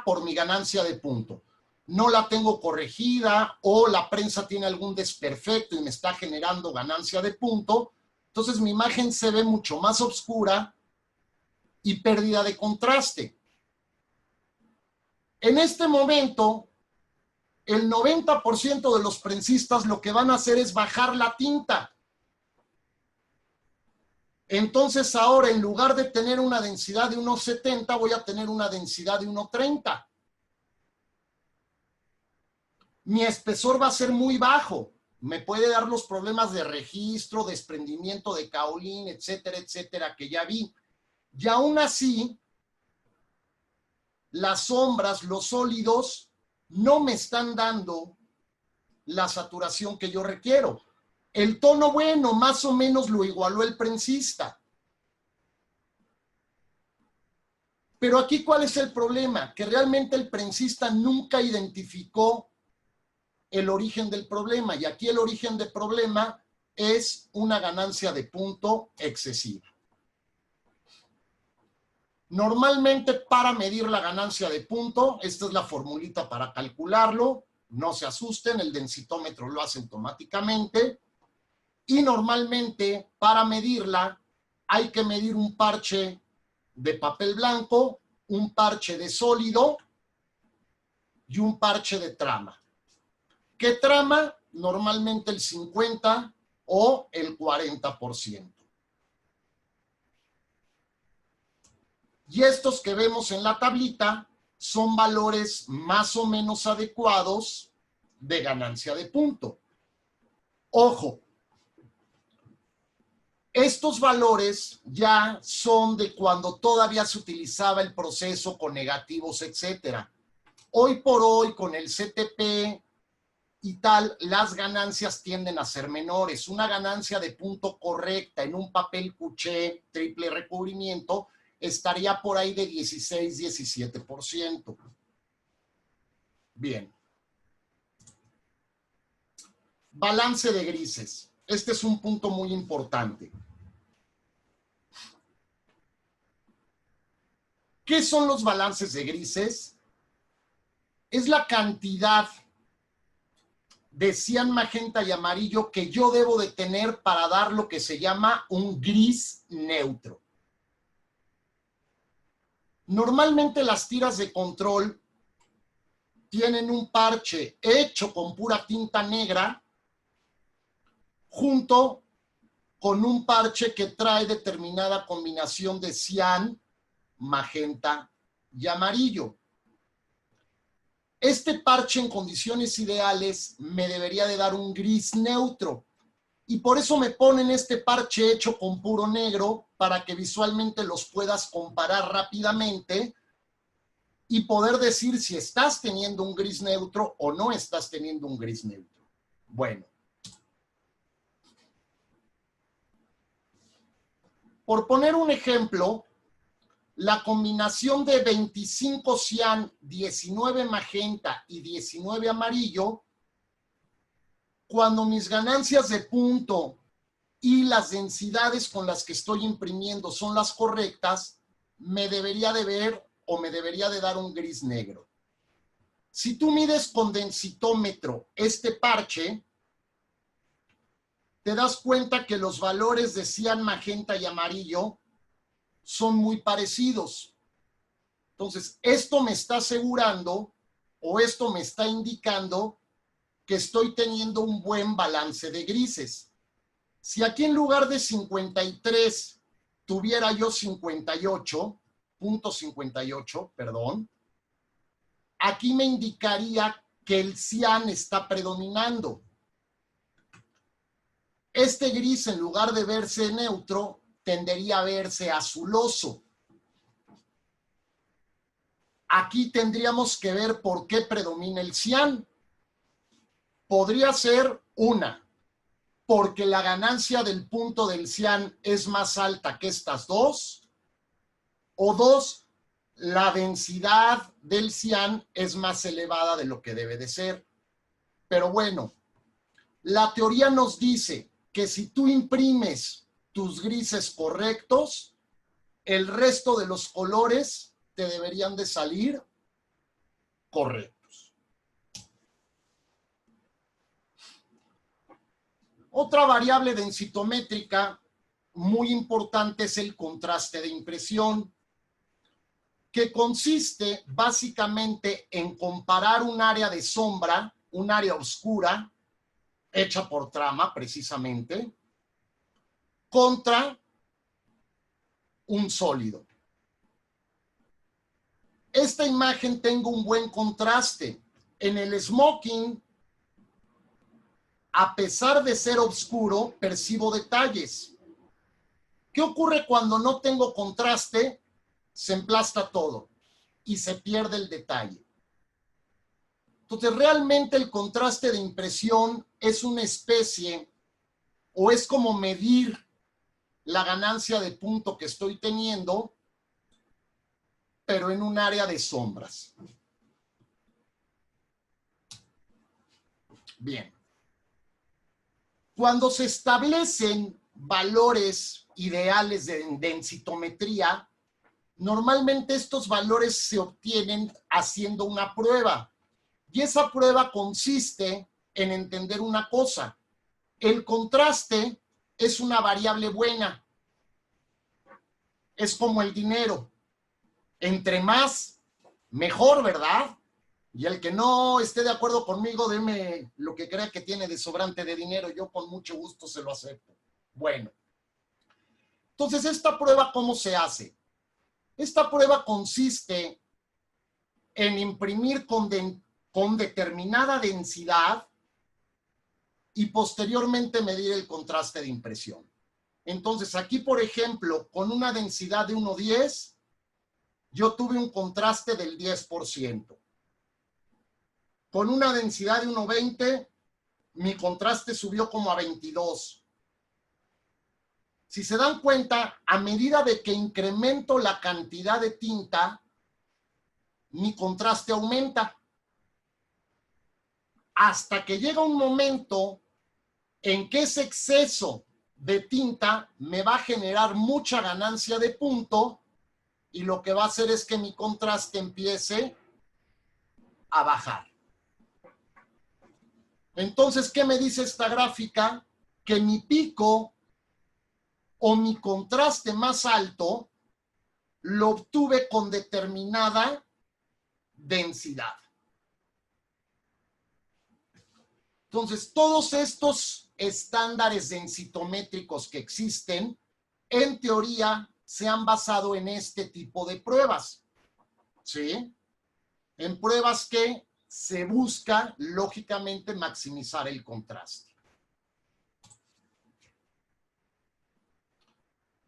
Speaker 2: Por mi ganancia de punto. No la tengo corregida o la prensa tiene algún desperfecto y me está generando ganancia de punto. Entonces mi imagen se ve mucho más oscura y pérdida de contraste. En este momento, el 90% de los prensistas lo que van a hacer es bajar la tinta. Entonces ahora, en lugar de tener una densidad de 1.70, voy a tener una densidad de 1.30. Mi espesor va a ser muy bajo. Me puede dar los problemas de registro, desprendimiento de caolín, etcétera, etcétera, que ya vi. Y aún así, las sombras, los sólidos, no me están dando la saturación que yo requiero. El tono bueno más o menos lo igualó el prensista. Pero aquí, ¿cuál es el problema? Que realmente el prensista nunca identificó el origen del problema. Y aquí el origen del problema es una ganancia de punto excesiva. Normalmente, para medir la ganancia de punto, esta es la formulita para calcularlo. No se asusten, el densitómetro lo hace automáticamente. Y normalmente, para medirla, hay que medir un parche de papel blanco, un parche de sólido y un parche de trama. ¿Qué trama? Normalmente el 50 o el 40%. Y estos que vemos en la tablita son valores más o menos adecuados de ganancia de punto. Ojo, estos valores ya son de cuando todavía se utilizaba el proceso con negativos, etcétera. Hoy por hoy, con el CTP y tal, las ganancias tienden a ser menores. Una ganancia de punto correcta en un papel cuché triple recubrimiento estaría por ahí de 16-17%. Bien. Balance de grises. Este es un punto muy importante. ¿Qué son los balances de grises? Es la cantidad de cian, magenta y amarillo que yo debo de tener para dar lo que se llama un gris neutro. Normalmente las tiras de control tienen un parche hecho con pura tinta negra junto con un parche que trae determinada combinación de cian, magenta y amarillo. Este parche en condiciones ideales me debería de dar un gris neutro y por eso me ponen este parche hecho con puro negro para que visualmente los puedas comparar rápidamente y poder decir si estás teniendo un gris neutro o no estás teniendo un gris neutro. Bueno. Por poner un ejemplo, la combinación de 25 cian, 19 magenta y 19 amarillo, cuando mis ganancias de punto y las densidades con las que estoy imprimiendo son las correctas, me debería de ver o me debería de dar un gris negro. Si tú mides con densitómetro este parche, te das cuenta que los valores de cian, magenta y amarillo son muy parecidos. Entonces, esto me está asegurando o esto me está indicando que estoy teniendo un buen balance de grises. Si aquí en lugar de 53 tuviera yo 58.58, perdón, aquí me indicaría que el cian está predominando. Este gris, en lugar de verse neutro, tendería a verse azuloso. Aquí tendríamos que ver por qué predomina el cian. Podría ser una, porque la ganancia del punto del cian es más alta que estas dos, o dos, la densidad del cian es más elevada de lo que debe de ser. Pero bueno, la teoría nos dice que si tú imprimes tus grises correctos, el resto de los colores te deberían de salir correctos. Otra variable densitométrica muy importante es el contraste de impresión, que consiste básicamente en comparar un área de sombra, un área oscura, hecha por trama precisamente, contra un sólido. Esta imagen tengo un buen contraste. En el smoking, a pesar de ser oscuro, percibo detalles. ¿Qué ocurre cuando no tengo contraste? Se emplasta todo y se pierde el detalle. Entonces, realmente el contraste de impresión es una especie o es como medir la ganancia de punto que estoy teniendo, pero en un área de sombras. Bien. Cuando se establecen valores ideales de densitometría, normalmente estos valores se obtienen haciendo una prueba. Y esa prueba consiste en entender una cosa. El contraste es una variable buena. Es como el dinero. Entre más, mejor, ¿verdad? Y el que no esté de acuerdo conmigo, deme lo que crea que tiene de sobrante de dinero. Yo con mucho gusto se lo acepto. Bueno. Entonces, ¿esta prueba cómo se hace? Esta prueba consiste en imprimir con determinada densidad y posteriormente medir el contraste de impresión. Entonces, aquí, por ejemplo, con una densidad de 1,10, yo tuve un contraste del 10%. Con una densidad de 1,20, mi contraste subió como a 22. Si se dan cuenta, a medida de que incremento la cantidad de tinta, mi contraste aumenta. Hasta que llega un momento en que ese exceso de tinta me va a generar mucha ganancia de punto y lo que va a hacer es que mi contraste empiece a bajar. Entonces, ¿qué me dice esta gráfica? Que mi pico o mi contraste más alto lo obtuve con determinada densidad. Entonces, todos estos estándares densitométricos que existen, en teoría, se han basado en este tipo de pruebas, ¿sí? En pruebas que se busca, lógicamente, maximizar el contraste.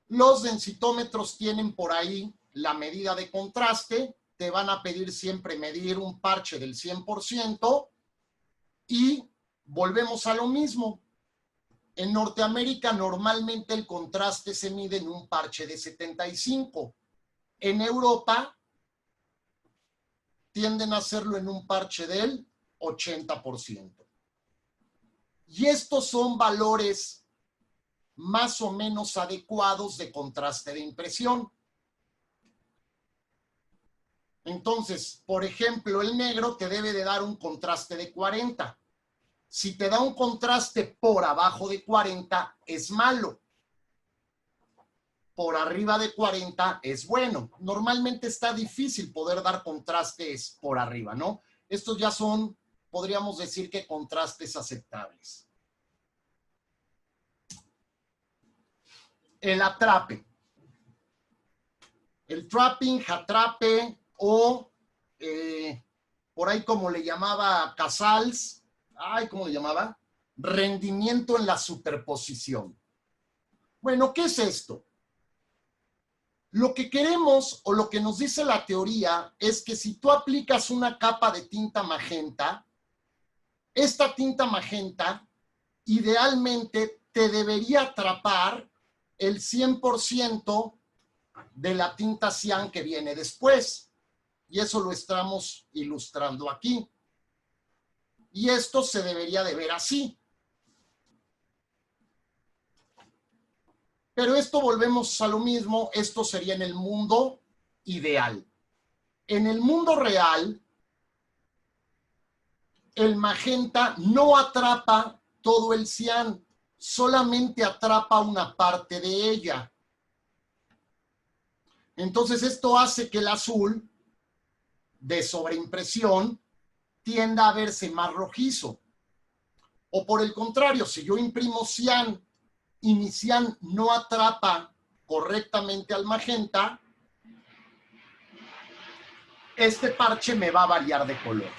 Speaker 2: Los densitómetros tienen por ahí la medida de contraste, te van a pedir siempre medir un parche del 100% y volvemos a lo mismo. En Norteamérica normalmente el contraste se mide en un parche de 75. En Europa tienden a hacerlo en un parche del 80%. Y estos son valores más o menos adecuados de contraste de impresión. Entonces, por ejemplo, el negro te debe de dar un contraste de 40. Si te da un contraste por abajo de 40, es malo. Por arriba de 40 es bueno. Normalmente está difícil poder dar contrastes por arriba, ¿no? Estos ya son, podríamos decir que contrastes aceptables. El atrape. El trapping, atrape o por ahí como le llamaba Casals, ¿cómo le llamaba? Rendimiento en la superposición. Bueno, ¿qué es esto? Lo que queremos o lo que nos dice la teoría es que si tú aplicas una capa de tinta magenta, esta tinta magenta idealmente te debería atrapar el 100% de la tinta cian que viene después. Y eso lo estamos ilustrando aquí. Y esto se debería de ver así. Pero esto volvemos a lo mismo, esto sería en el mundo ideal. En el mundo real, el magenta no atrapa todo el cian, solamente atrapa una parte de ella. Entonces esto hace que el azul de sobreimpresión tienda a verse más rojizo. O por el contrario, si yo imprimo cian y mi cian no atrapa correctamente al magenta, este parche me va a variar de color.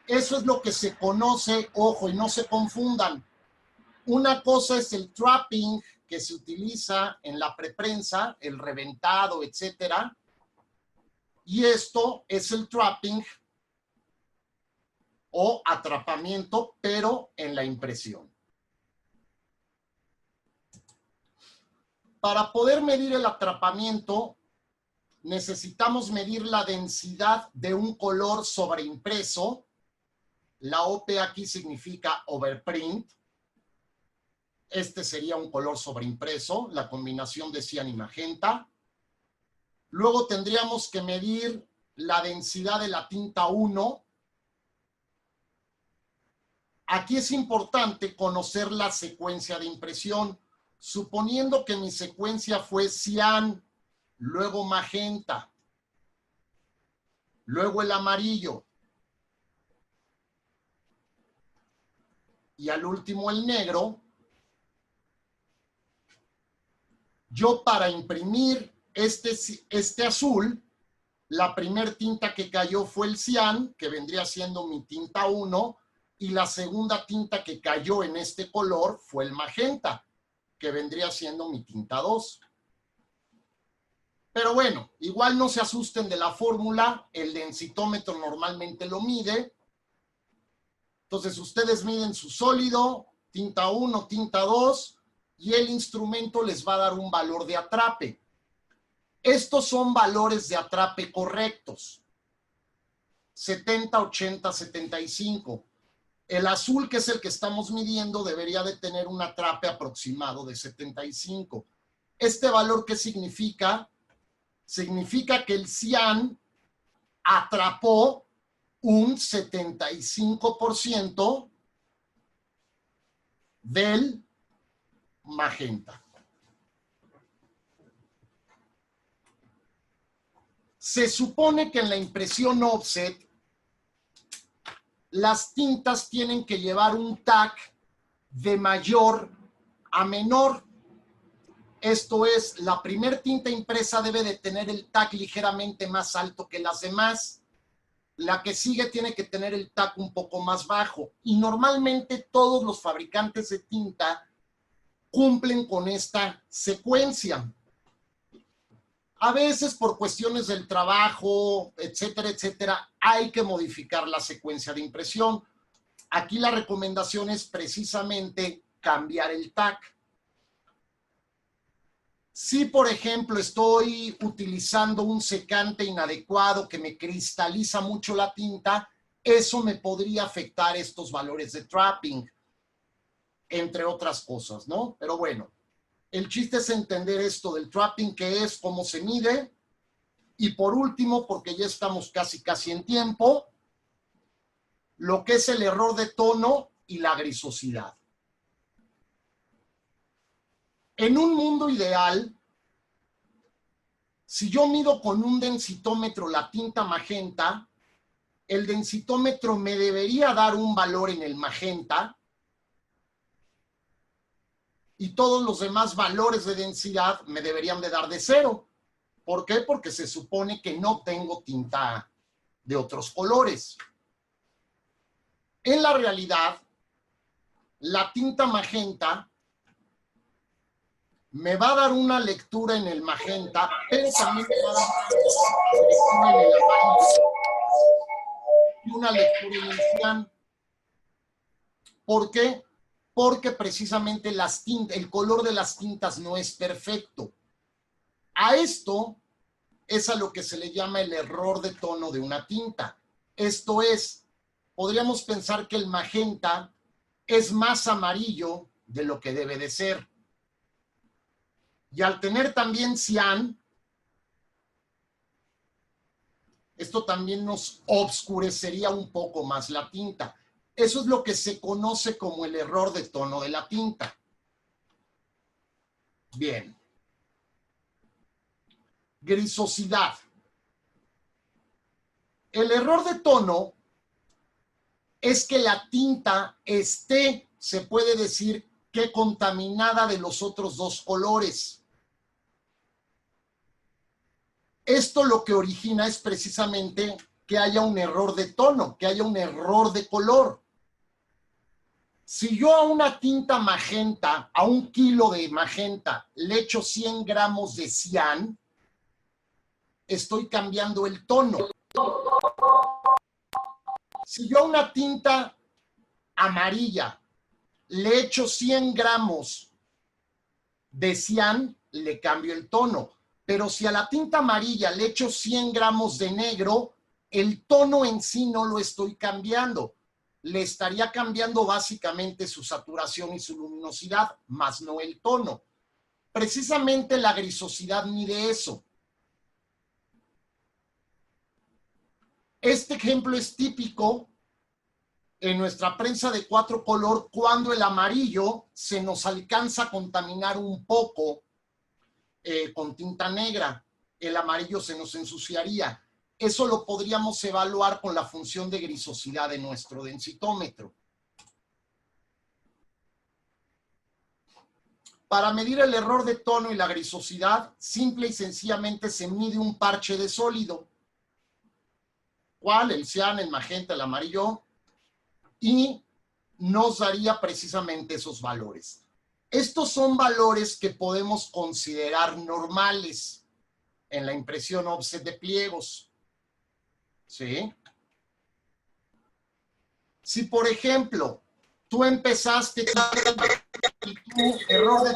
Speaker 2: Eso es lo que se conoce, ojo, y no se confundan. Una cosa es el trapping que se utiliza en la preprensa, el reventado, etcétera. Y esto es el trapping o atrapamiento, pero en la impresión. Para poder medir el atrapamiento, necesitamos medir la densidad de un color sobreimpreso. La OP aquí significa overprint. Este sería un color sobreimpreso, la combinación de cian y magenta. Luego tendríamos que medir la densidad de la tinta 1. Aquí es importante conocer la secuencia de impresión. Suponiendo que mi secuencia fue cian, luego magenta, luego el amarillo y al último el negro, yo para imprimir este azul, la primer tinta que cayó fue el cian, que vendría siendo mi tinta 1, y la segunda tinta que cayó en este color fue el magenta, que vendría siendo mi tinta 2. Pero bueno, igual no se asusten de la fórmula, el densitómetro normalmente lo mide. Entonces ustedes miden su sólido, tinta 1, tinta 2, y el instrumento les va a dar un valor de atrape. Estos son valores de atrape correctos. 70, 80, 75. El azul, que es el que estamos midiendo, debería de tener un atrape aproximado de 75. ¿Este valor qué significa? Significa que el cian atrapó un 75% del magenta. Se supone que en la impresión offset las tintas tienen que llevar un tac de mayor a menor. Esto es, la primer tinta impresa debe de tener el tac ligeramente más alto que las demás. La que sigue tiene que tener el tac un poco más bajo. Y normalmente todos los fabricantes de tinta cumplen con esta secuencia. A veces por cuestiones del trabajo, etcétera, etcétera, hay que modificar la secuencia de impresión. Aquí la recomendación es precisamente cambiar el tac. Si, por ejemplo, estoy utilizando un secante inadecuado que me cristaliza mucho la tinta, eso me podría afectar estos valores de trapping, entre otras cosas, ¿no? Pero bueno, el chiste es entender esto del trapping, qué es, cómo se mide. Y por último, porque ya estamos casi en tiempo, lo que es el error de tono y la grisosidad. En un mundo ideal, si yo mido con un densitómetro la tinta magenta, el densitómetro me debería dar un valor en el magenta y todos los demás valores de densidad me deberían de dar de 0. ¿Por qué? Porque se supone que no tengo tinta de otros colores. En la realidad, la tinta magenta me va a dar una lectura en el magenta, pero también me va a dar una lectura en el amarillo y una lectura en el cian. ¿Por qué? Porque precisamente el color de las tintas no es perfecto. A esto es a lo que se le llama el error de tono de una tinta. Esto es, podríamos pensar que el magenta es más amarillo de lo que debe de ser. Y al tener también cian, esto también nos obscurecería un poco más la tinta. Eso es lo que se conoce como el error de tono de la tinta. Bien. Grisosidad. El error de tono es que la tinta esté, se puede decir, que contaminada de los otros dos colores. Esto lo que origina es precisamente que haya un error de tono, que haya un error de color. Si yo a una tinta magenta, a 1 kilo de magenta, le echo 100 gramos de cian, estoy cambiando el tono. Si yo a una tinta amarilla le echo 100 gramos de cian, le cambio el tono. Pero si a la tinta amarilla le echo 100 gramos de negro, el tono en sí no lo estoy cambiando. Le estaría cambiando básicamente su saturación y su luminosidad, más no el tono. Precisamente la grisosidad mide eso. Este ejemplo es típico en nuestra prensa de 4 color cuando el amarillo se nos alcanza a contaminar un poco con tinta negra. El amarillo se nos ensuciaría. Eso lo podríamos evaluar con la función de grisosidad de nuestro densitómetro. Para medir el error de tono y la grisosidad, simple y sencillamente se mide un parche de sólido. ¿Cuál? El cian, el magenta, el amarillo. Y nos daría precisamente esos valores. Estos son valores que podemos considerar normales en la impresión offset de pliegos. ¿Sí? Si, por ejemplo, tú empezaste y tu error de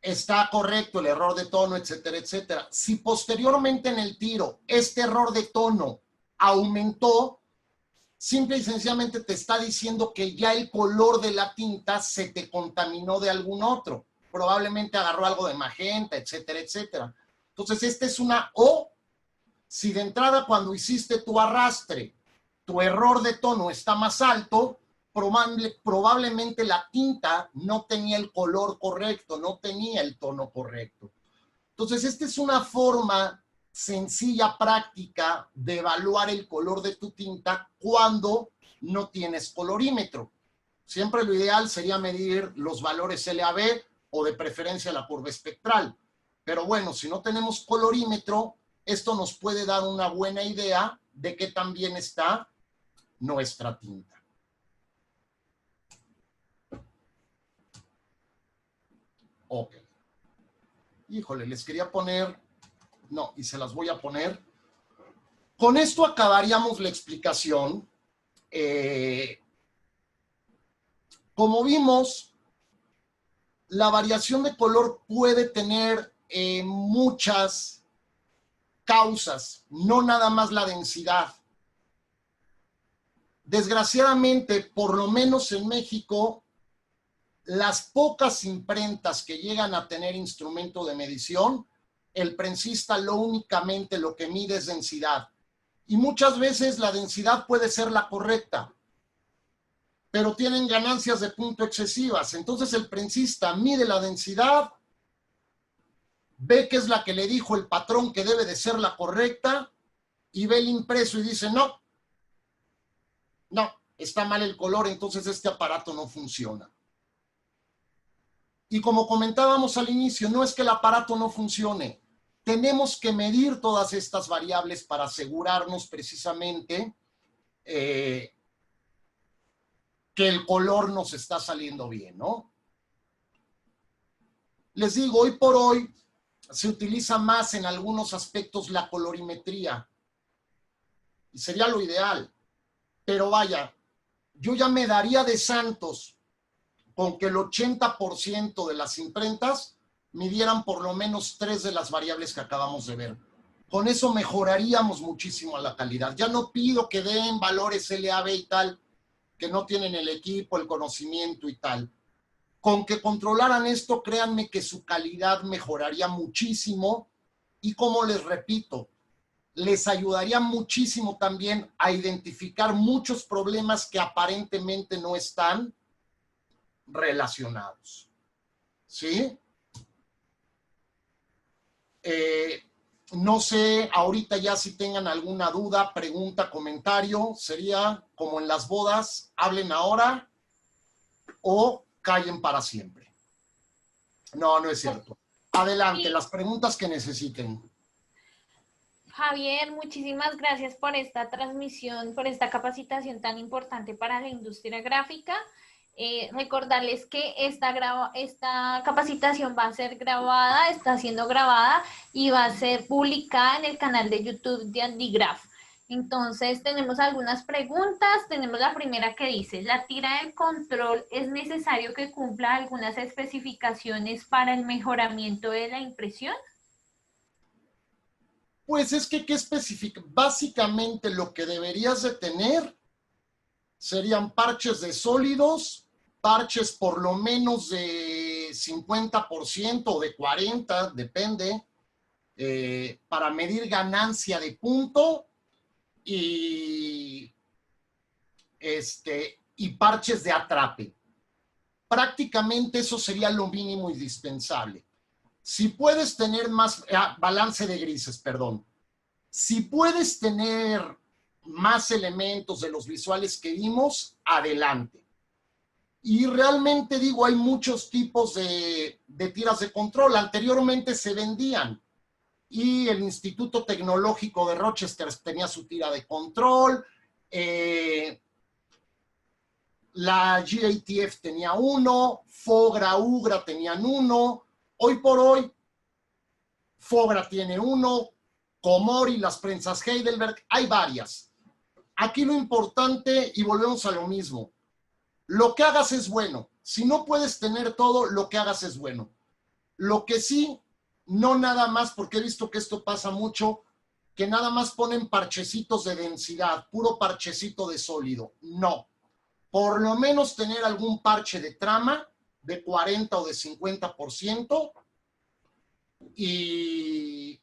Speaker 2: está correcto, el error de tono, etcétera, etcétera. Si posteriormente en el tiro este error de tono aumentó, simple y sencillamente te está diciendo que ya el color de la tinta se te contaminó de algún otro. Probablemente agarró algo de magenta, etcétera, etcétera. Entonces, esta es una O. Si de entrada cuando hiciste tu arrastre, tu error de tono está más alto, probablemente la tinta no tenía el color correcto, no tenía el tono correcto. Entonces, esta es una forma sencilla, práctica, de evaluar el color de tu tinta cuando no tienes colorímetro. Siempre lo ideal sería medir los valores LAB o de preferencia la curva espectral. Pero bueno, si no tenemos colorímetro, esto nos puede dar una buena idea de qué tan bien está nuestra tinta. Ok. Híjole, les quería poner... No, y se las voy a poner. Con esto acabaríamos la explicación. Como vimos, la variación de color puede tener muchas causas, no nada más la densidad. Desgraciadamente, por lo menos en México, las pocas imprentas que llegan a tener instrumento de medición, el prensista únicamente lo que mide es densidad. Y muchas veces la densidad puede ser la correcta, pero tienen ganancias de punto excesivas. Entonces el prensista mide la densidad, ve que es la que le dijo el patrón que debe de ser la correcta, y ve el impreso y dice, no, está mal el color, entonces este aparato no funciona. Y como comentábamos al inicio, no es que el aparato no funcione. Tenemos que medir todas estas variables para asegurarnos precisamente que el color nos está saliendo bien, ¿no? Les digo, hoy por hoy se utiliza más en algunos aspectos la colorimetría. Y sería lo ideal. Pero vaya, yo ya me daría de santos con que el 80% de las imprentas midieran por lo menos 3 de las variables que acabamos de ver. Con eso mejoraríamos muchísimo la calidad. Ya no pido que den valores LAB y tal. que no tienen el equipo, el conocimiento y tal. Con que controlaran esto, créanme que su calidad mejoraría muchísimo y, como les repito, les ayudaría muchísimo también a identificar muchos problemas que aparentemente no están relacionados. ¿Sí? No sé ahorita ya si tengan alguna duda, pregunta, comentario. Sería como en las bodas, hablen ahora o callen para siempre. No, no es cierto. Adelante, las preguntas que necesiten.
Speaker 1: Javier, muchísimas gracias por esta transmisión, por esta capacitación tan importante para la industria gráfica. Recordarles que esta capacitación va a ser grabada, está siendo grabada y va a ser publicada en el canal de YouTube de Andigraph. Entonces, tenemos algunas preguntas. Tenemos la primera que dice, ¿la tira del control es necesario que cumpla algunas especificaciones para el mejoramiento de la impresión?
Speaker 2: Pues es que, ¿qué especifica? Básicamente lo que deberías de tener serían parches de sólidos, parches por lo menos de 50% o de 40%, depende, para medir ganancia de punto y parches de atrape. Prácticamente eso sería lo mínimo indispensable. Si puedes tener más, balance de grises, perdón. Si puedes tener más elementos de los visuales que vimos, adelante. Y realmente digo, hay muchos tipos de tiras de control. Anteriormente se vendían y el Instituto Tecnológico de Rochester tenía su tira de control, la GATF tenía uno, Fogra, Ugra tenían uno. Hoy por hoy, Fogra tiene uno, Komori, las prensas Heidelberg, hay varias. Aquí lo importante, y volvemos a lo mismo, lo que hagas es bueno. Si no puedes tener todo, lo que hagas es bueno. Lo que sí, no nada más, porque he visto que esto pasa mucho, que nada más ponen parchecitos de densidad, puro parchecito de sólido. No. Por lo menos tener algún parche de trama de 40 o de 50% y,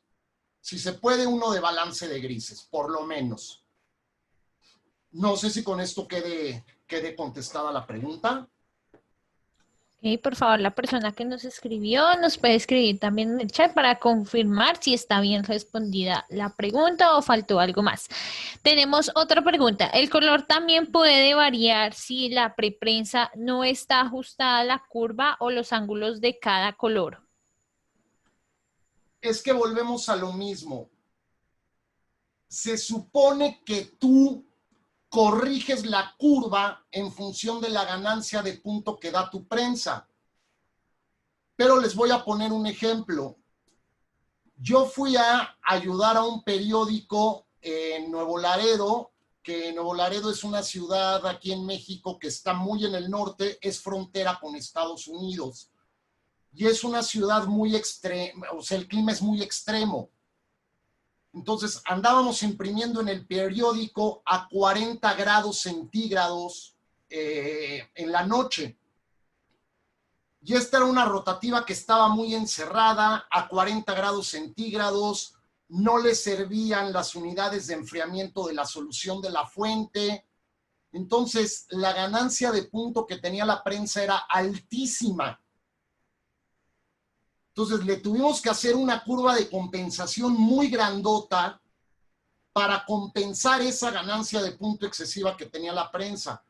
Speaker 2: si se puede, uno de balance de grises, por lo menos. No sé si con esto quede contestada la pregunta.
Speaker 1: Ok, por favor, la persona que nos escribió nos puede escribir también en el chat para confirmar si está bien respondida la pregunta o faltó algo más. Tenemos otra pregunta. ¿El color también puede variar si la preprensa no está ajustada a la curva o los ángulos de cada color?
Speaker 2: Es que volvemos a lo mismo. Se supone que tú corriges la curva en función de la ganancia de punto que da tu prensa. Pero les voy a poner un ejemplo. Yo fui a ayudar a un periódico en Nuevo Laredo, que Nuevo Laredo es una ciudad aquí en México que está muy en el norte, es frontera con Estados Unidos. Y es una ciudad muy extrema, o sea, el clima es muy extremo. Entonces andábamos imprimiendo en el periódico a 40 grados centígrados en la noche. Y esta era una rotativa que estaba muy encerrada, a 40 grados centígrados, no le servían las unidades de enfriamiento de la solución de la fuente. Entonces la ganancia de punto que tenía la prensa era altísima. Entonces le tuvimos que hacer una curva de compensación muy grandota para compensar esa ganancia de punto excesiva que tenía la prensa.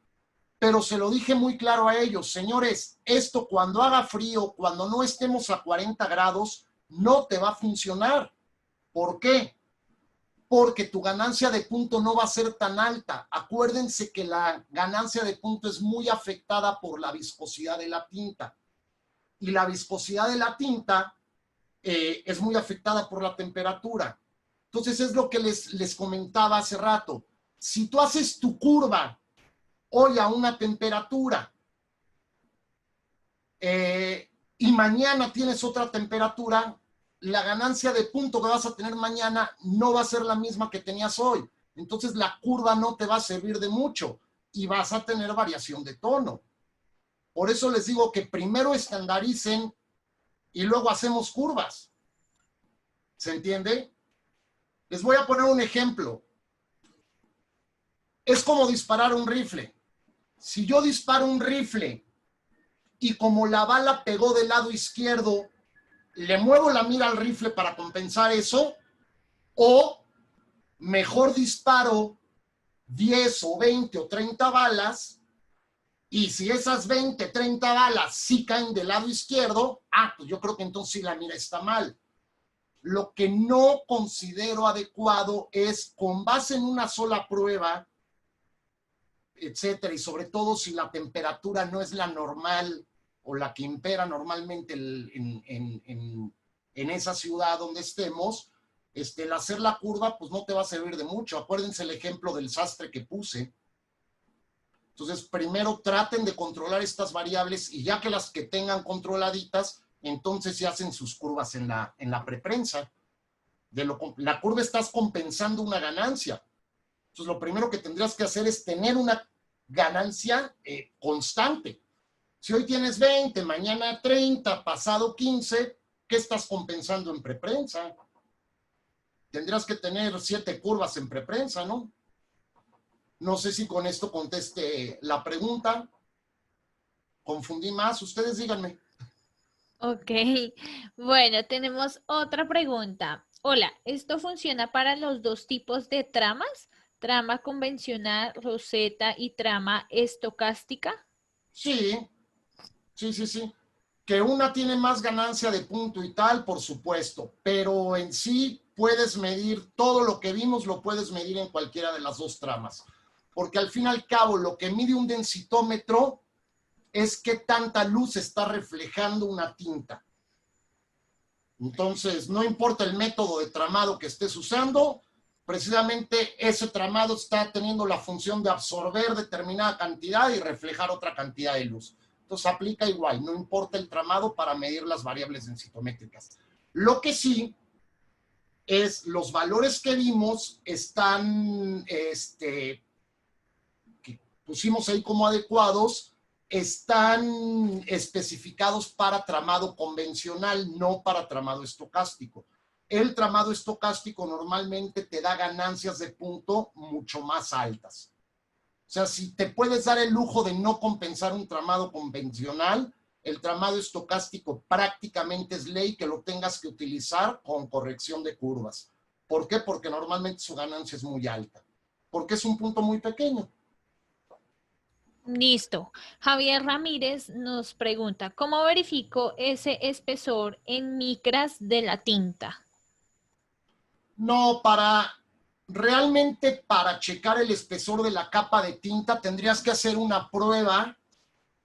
Speaker 2: Pero se lo dije muy claro a ellos, señores, esto cuando haga frío, cuando no estemos a 40 grados, no te va a funcionar. ¿Por qué? Porque tu ganancia de punto no va a ser tan alta. Acuérdense que la ganancia de punto es muy afectada por la viscosidad de la tinta. Y la viscosidad de la tinta es muy afectada por la temperatura. Entonces es lo que les comentaba hace rato. Si tú haces tu curva hoy a una temperatura y mañana tienes otra temperatura, la ganancia de punto que vas a tener mañana no va a ser la misma que tenías hoy. Entonces la curva no te va a servir de mucho. y vas a tener variación de tono. Por eso les digo que primero estandaricen y luego hacemos curvas. ¿Se entiende? Les voy a poner un ejemplo. Es como disparar un rifle. Si yo disparo un rifle y como la bala pegó del lado izquierdo, le muevo la mira al rifle para compensar eso, o mejor disparo 10 o 20 o 30 balas, y si esas 20, 30 balas sí caen del lado izquierdo, pues yo creo que entonces sí la mira está mal. Lo que no considero adecuado es, con base en una sola prueba, etcétera, y sobre todo si la temperatura no es la normal o la que impera normalmente en esa ciudad donde estemos, el hacer la curva pues no te va a servir de mucho. Acuérdense el ejemplo del sastre que puse. Entonces, primero traten de controlar estas variables, y ya que las que tengan controladitas, entonces se hacen sus curvas en la preprensa. La curva estás compensando una ganancia. Entonces, lo primero que tendrías que hacer es tener una ganancia constante. Si hoy tienes 20, mañana 30, pasado 15, ¿qué estás compensando en preprensa? Tendrías que tener 7 curvas en preprensa, ¿no? No sé si con esto conteste la pregunta. ¿Confundí más? Ustedes díganme.
Speaker 1: Ok, bueno, tenemos otra pregunta. Hola, ¿esto funciona para los dos tipos de tramas? ¿Trama convencional, roseta y trama estocástica?
Speaker 2: Sí, sí. Que una tiene más ganancia de punto y tal, por supuesto, pero en sí puedes medir todo lo que vimos, lo puedes medir en cualquiera de las dos tramas. Porque al fin y al cabo, lo que mide un densitómetro es qué tanta luz está reflejando una tinta. Entonces, no importa el método de tramado que estés usando, precisamente ese tramado está teniendo la función de absorber determinada cantidad y reflejar otra cantidad de luz. Entonces, aplica igual, no importa el tramado para medir las variables densitométricas. Lo que sí es, los valores que vimos están, que pusimos ahí como adecuados, están especificados para tramado convencional, no para tramado estocástico. El tramado estocástico normalmente te da ganancias de punto mucho más altas. O sea, si te puedes dar el lujo de no compensar un tramado convencional, el tramado estocástico prácticamente es ley que lo tengas que utilizar con corrección de curvas. ¿Por qué? Porque normalmente su ganancia es muy alta. Porque es un punto muy pequeño.
Speaker 1: Listo. Javier Ramírez nos pregunta, ¿cómo verifico ese espesor en micras de la tinta?
Speaker 2: No, realmente para checar el espesor de la capa de tinta tendrías que hacer una prueba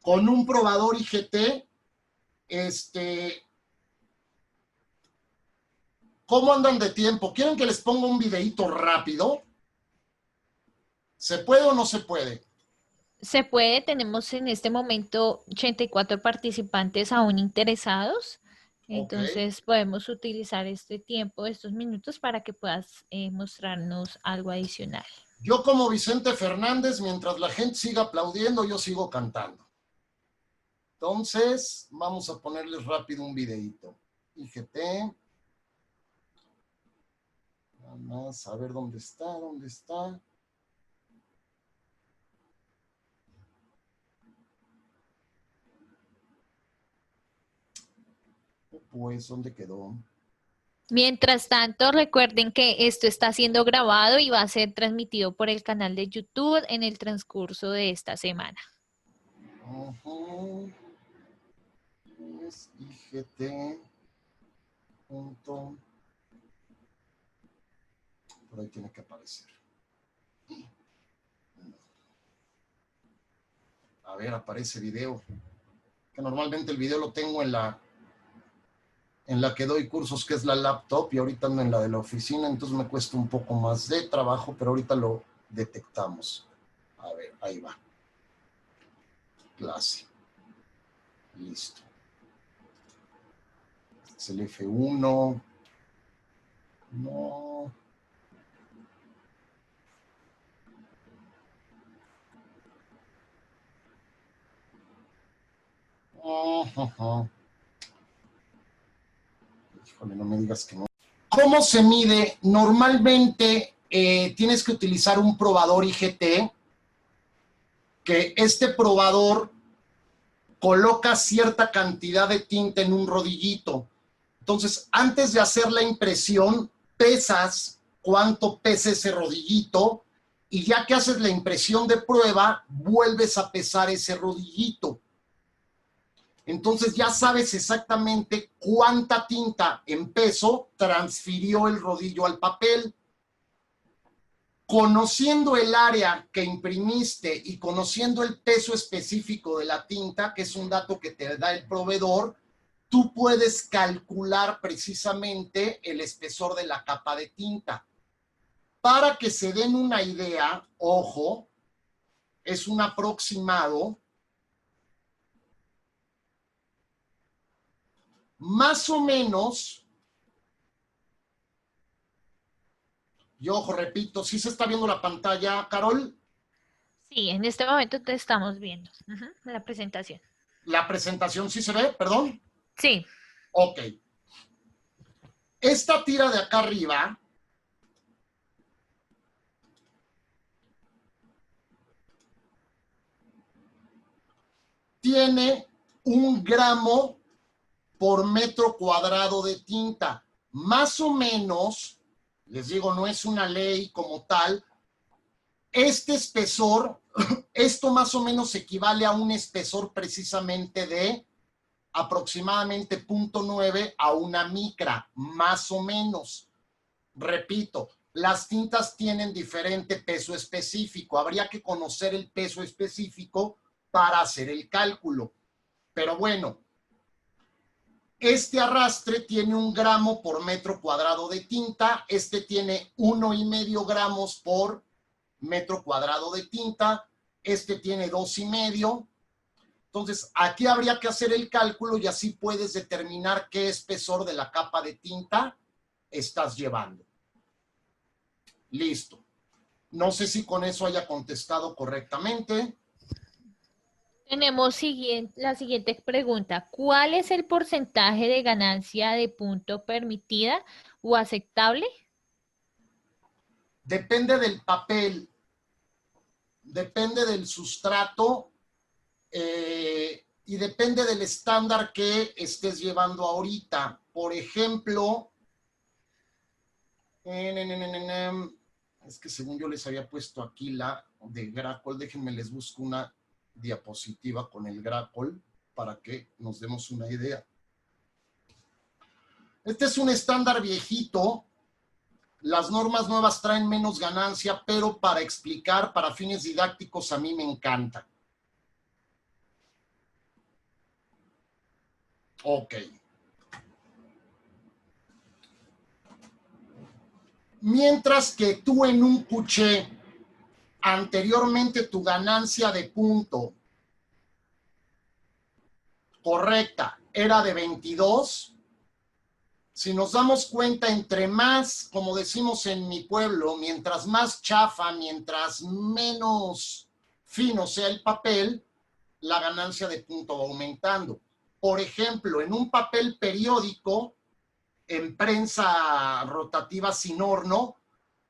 Speaker 2: con un probador IGT. ¿Cómo andan de tiempo? ¿Quieren que les ponga un videíto rápido? ¿Se puede o no se puede?
Speaker 1: Se puede, tenemos en este momento 84 participantes aún interesados,
Speaker 2: Ok.
Speaker 1: entonces podemos utilizar este tiempo, estos minutos para que puedas mostrarnos algo adicional.
Speaker 2: Yo como Vicente Fernández, mientras la gente siga aplaudiendo, yo sigo cantando. Entonces, vamos a ponerles rápido un videíto. IGT. Vamos a ver dónde está, dónde está. Pues, ¿dónde quedó?
Speaker 1: Mientras tanto, recuerden que esto está siendo grabado y va a ser transmitido por el canal de YouTube en el transcurso de esta semana.
Speaker 2: Es IGT. Punto. Por ahí tiene que aparecer. A ver, aparece video. Que normalmente el video lo tengo en la que doy cursos, que es la laptop, y ahorita ando en la de la oficina, entonces me cuesta un poco más de trabajo, pero ahorita lo detectamos. A ver, ahí va. Clase. Listo. Es el F1. No. Híjole, no me digas que no. ¿Cómo se mide? Normalmente tienes que utilizar un probador IGT, que este probador coloca cierta cantidad de tinta en un rodillito. Entonces, antes de hacer la impresión, pesas cuánto pesa ese rodillito y ya que haces la impresión de prueba, vuelves a pesar ese rodillito. Entonces ya sabes exactamente cuánta tinta en peso transfirió el rodillo al papel. Conociendo el área que imprimiste y conociendo el peso específico de la tinta, que es un dato que te da el proveedor, tú puedes calcular precisamente el espesor de la capa de tinta. Para que se den una idea, ojo, es un aproximado, más o menos, y ojo, repito, ¿sí se está viendo la pantalla, Carol?
Speaker 1: Sí, en este momento te estamos viendo la presentación.
Speaker 2: La presentación sí se ve, perdón.
Speaker 1: Sí.
Speaker 2: Ok. Esta tira de acá arriba tiene 1 gramo por metro cuadrado de tinta. Más o menos, les digo, no es una ley como tal, este espesor, esto más o menos equivale a un espesor precisamente de aproximadamente 0.9 a 1 micra, más o menos. Repito, las tintas tienen diferente peso específico. Habría que conocer el peso específico para hacer el cálculo. Pero bueno, este arrastre tiene 1 gramo por metro cuadrado de tinta. Este tiene 1,5 gramos por metro cuadrado de tinta. Este tiene 2,5. Entonces, aquí habría que hacer el cálculo y así puedes determinar qué espesor de la capa de tinta estás llevando. Listo. No sé si con eso haya contestado correctamente.
Speaker 1: Tenemos la siguiente pregunta. ¿Cuál es el porcentaje de ganancia de punto permitida o aceptable?
Speaker 2: Depende del papel, depende del sustrato y depende del estándar que estés llevando ahorita. Por ejemplo, es que según yo les había puesto aquí la de Gracol, déjenme les busco una diapositiva con el Gracol para que nos demos una idea. Este es un estándar viejito. Las normas nuevas traen menos ganancia, pero para explicar, para fines didácticos, a mí me encanta. Ok. Mientras que tú en un cuché, anteriormente tu ganancia de punto correcta era de 22, si nos damos cuenta, entre más, como decimos en mi pueblo, mientras más chafa, mientras menos fino sea el papel, la ganancia de punto va aumentando. Por ejemplo, en un papel periódico, en prensa rotativa sin horno,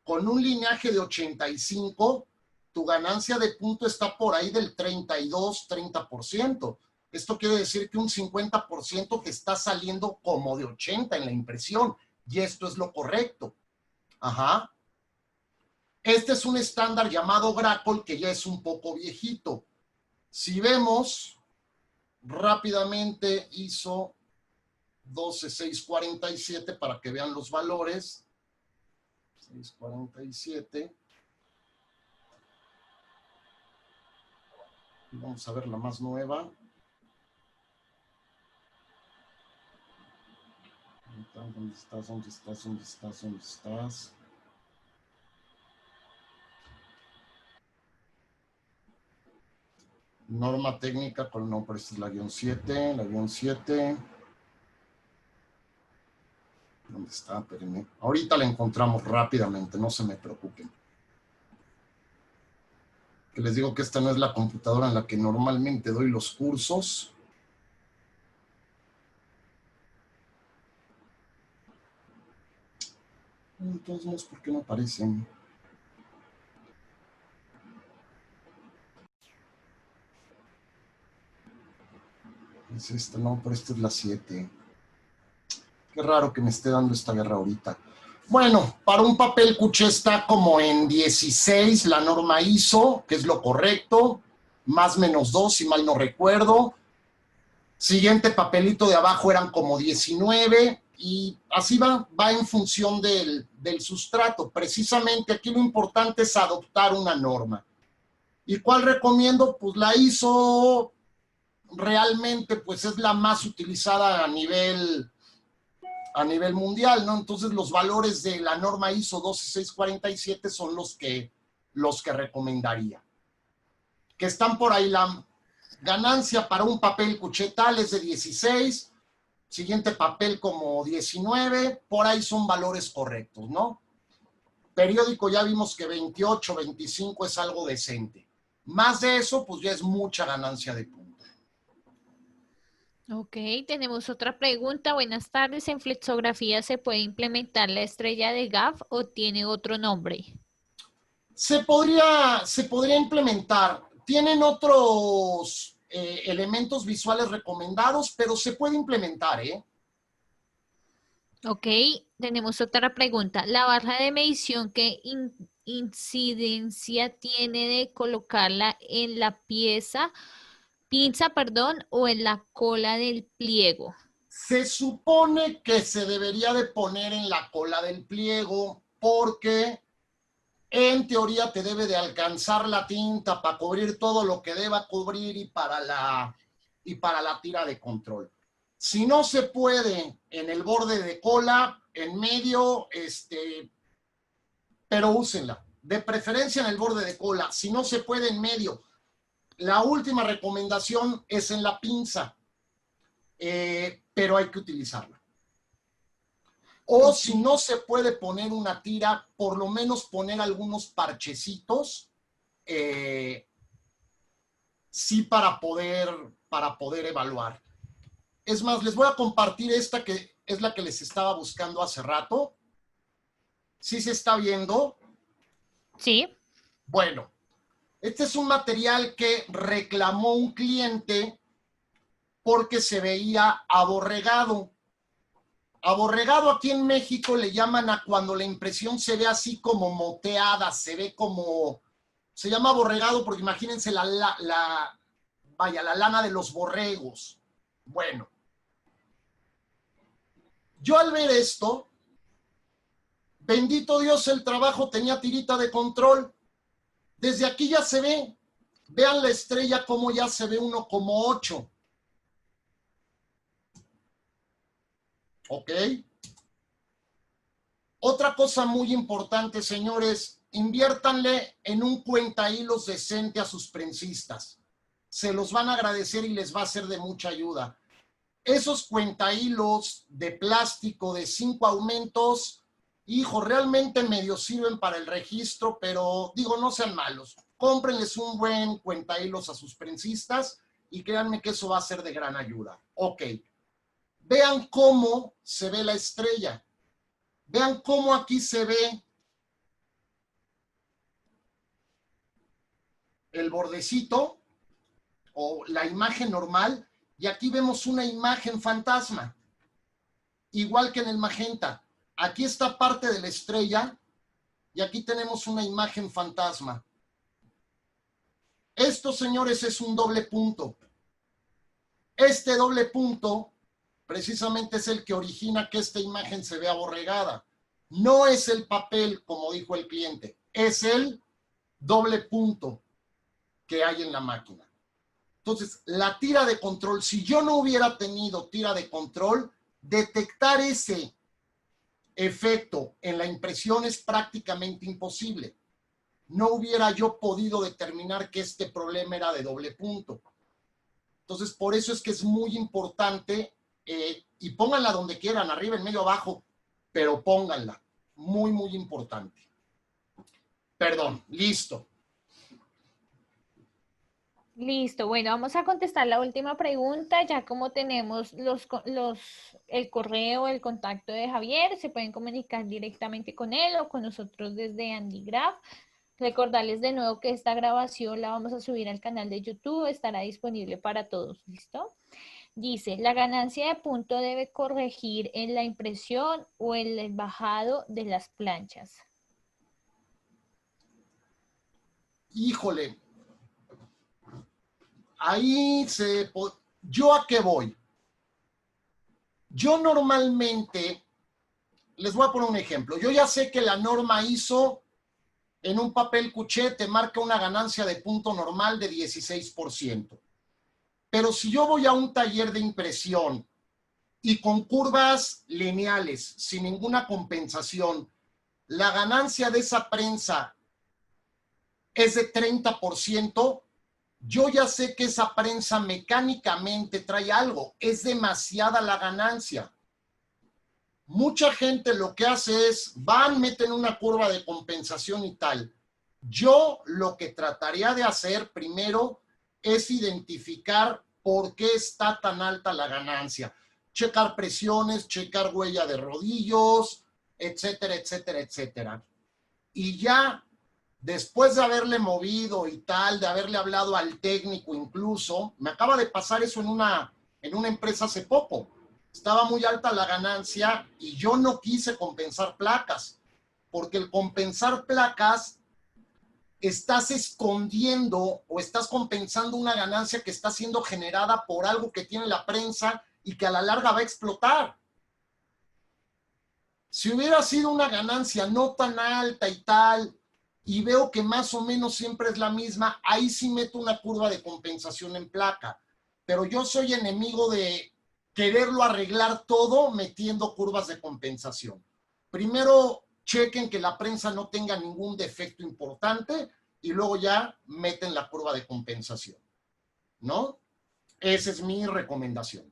Speaker 2: con un lineaje de 85, tu ganancia de punto está por ahí del 32-30%. Esto quiere decir que un 50% te está saliendo como de 80 en la impresión, y esto es lo correcto. Ajá. Este es un estándar llamado Gracol, que ya es un poco viejito. Si vemos, rápidamente hizo 12,647 para que vean los valores. 647. Vamos a ver la más nueva. ¿Dónde estás? ¿Dónde estás? ¿Dónde estás? ¿Dónde estás? Norma técnica con no, pero esta es la guión 7. La guión 7. ¿Dónde está? Espérenme. Ahorita la encontramos rápidamente, no se me preocupen. Que les digo que esta no es la computadora en la que normalmente doy los cursos. Entonces, ¿por qué no aparecen? Es esta, no, pero esta es la 7. Qué raro que me esté dando esta guerra ahorita. Bueno, para un papel cuché está como en 16 la norma ISO, que es lo correcto, más menos 2, si mal no recuerdo. Siguiente papelito de abajo eran como 19 y así va en función del sustrato. Precisamente aquí lo importante es adoptar una norma. ¿Y cuál recomiendo? Pues la ISO realmente pues es la más utilizada a nivel mundial, ¿no? Entonces los valores de la norma ISO 12647 son los que recomendaría. Que están por ahí, la ganancia para un papel cuchetal es de 16, siguiente papel como 19, por ahí son valores correctos, ¿no? Periódico ya vimos que 28, 25 es algo decente. Más de eso, pues ya es mucha ganancia de punto.
Speaker 1: Ok, tenemos otra pregunta. Buenas tardes. ¿En flexografía se puede implementar la estrella de Gaff o tiene otro nombre?
Speaker 2: Se podría implementar. Tienen otros elementos visuales recomendados, pero se puede implementar, ¿eh?
Speaker 1: Ok, tenemos otra pregunta. ¿La barra de medición qué incidencia tiene de colocarla en la pinza, perdón, o en la cola del pliego?
Speaker 2: Se supone que se debería de poner en la cola del pliego porque en teoría te debe de alcanzar la tinta para cubrir todo lo que deba cubrir y para la tira de control. Si no se puede en el borde de cola, en medio, pero úsenla. De preferencia en el borde de cola. Si no se puede en medio, la última recomendación es en la pinza, pero hay que utilizarla. O
Speaker 1: Ok.
Speaker 2: si no se puede poner una tira, por lo menos poner algunos parchecitos, sí para poder evaluar. Es más, les voy a compartir esta que es la que les estaba buscando hace rato. ¿Sí se está viendo?
Speaker 1: Sí.
Speaker 2: Bueno, este es un material que reclamó un cliente porque se veía aborregado. Aborregado aquí en México le llaman a cuando la impresión se ve así como moteada, se ve como, se llama aborregado porque imagínense la lana de los borregos. Bueno, yo al ver esto, bendito Dios, el trabajo tenía tirita de control. Desde aquí ya se ve, vean la estrella como ya se ve 1,8. ¿Ok? Otra cosa muy importante, señores, inviértanle en un cuenta hilos decente a sus prensistas. Se los van a agradecer y les va a ser de mucha ayuda. Esos cuenta hilos de plástico de 5 aumentos, hijo, realmente medio sirven para el registro, pero digo, no sean malos. Cómprenles un buen cuenta hilos a sus prensistas y créanme que eso va a ser de gran ayuda. Ok, vean cómo se ve la estrella. Vean cómo aquí se ve el bordecito o la imagen normal y aquí vemos una imagen fantasma, igual que en el magenta. Aquí está parte de la estrella y aquí tenemos una imagen fantasma. Esto, señores, es un doble punto. Este doble punto precisamente es el que origina que esta imagen se vea aborregada. No es el papel, como dijo el cliente, es el doble punto que hay en la máquina. Entonces, la tira de control, si yo no hubiera tenido tira de control, detectar ese efecto en la impresión es prácticamente imposible. No hubiera yo podido determinar que este problema era de doble punto. Entonces, por eso es que es muy importante, y pónganla donde quieran, arriba, en medio, abajo, pero pónganla. Muy, muy importante. Perdón, listo.
Speaker 1: Listo, bueno, vamos a contestar la última pregunta. Ya como tenemos el correo, el contacto de Javier, se pueden comunicar directamente con él o con nosotros desde Andigraph. Recordarles de nuevo que esta grabación la vamos a subir al canal de YouTube, estará disponible para todos, ¿listo? Dice, la ganancia de punto debe corregir en la impresión o en el bajado de las planchas.
Speaker 2: Híjole, ¿Yo a qué voy? Yo normalmente, les voy a poner un ejemplo. Yo ya sé que la norma ISO en un papel cuché te marca una ganancia de punto normal de 16%. Pero si yo voy a un taller de impresión y con curvas lineales, sin ninguna compensación, la ganancia de esa prensa es de 30%, yo ya sé que esa prensa mecánicamente trae algo, es demasiada la ganancia. Mucha gente lo que hace es, meten una curva de compensación y tal. Yo lo que trataría de hacer primero es identificar por qué está tan alta la ganancia. Checar presiones, checar huella de rodillos, etcétera, etcétera, etcétera. Y ya después de haberle movido y tal, de haberle hablado al técnico incluso, me acaba de pasar eso en una empresa hace poco. Estaba muy alta la ganancia y yo no quise compensar placas, porque el compensar placas estás escondiendo o estás compensando una ganancia que está siendo generada por algo que tiene la prensa y que a la larga va a explotar. Si hubiera sido una ganancia no tan alta y tal, y veo que más o menos siempre es la misma, ahí sí meto una curva de compensación en placa. Pero yo soy enemigo de quererlo arreglar todo metiendo curvas de compensación. Primero chequen que la prensa no tenga ningún defecto importante y luego ya meten la curva de compensación, ¿no? Esa es mi recomendación.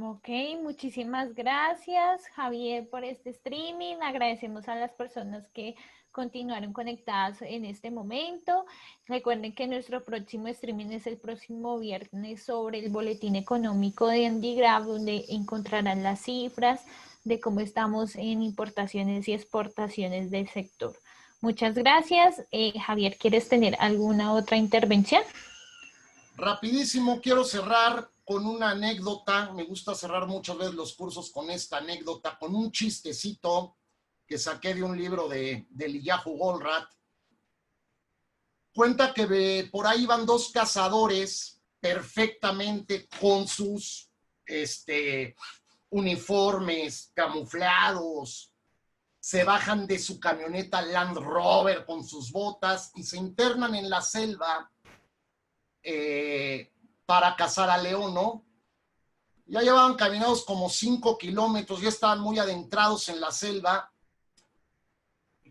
Speaker 1: Ok, muchísimas gracias, Javier, por este streaming. Agradecemos a las personas que continuaron conectadas en este momento. Recuerden que nuestro próximo streaming es el próximo viernes sobre el boletín económico de Andigraph, donde encontrarán las cifras de cómo estamos en importaciones y exportaciones del sector. Muchas gracias. Javier, ¿quieres tener alguna otra intervención?
Speaker 2: Rapidísimo, quiero cerrar con una anécdota. Me gusta cerrar muchas veces los cursos con esta anécdota, con un chistecito que saqué de un libro de Eliyahu Goldratt. Cuenta que por ahí van dos cazadores perfectamente con sus uniformes camuflados, se bajan de su camioneta Land Rover con sus botas y se internan en la selva para cazar a león, ¿no? Ya llevaban caminados como 5 kilómetros, ya estaban muy adentrados en la selva.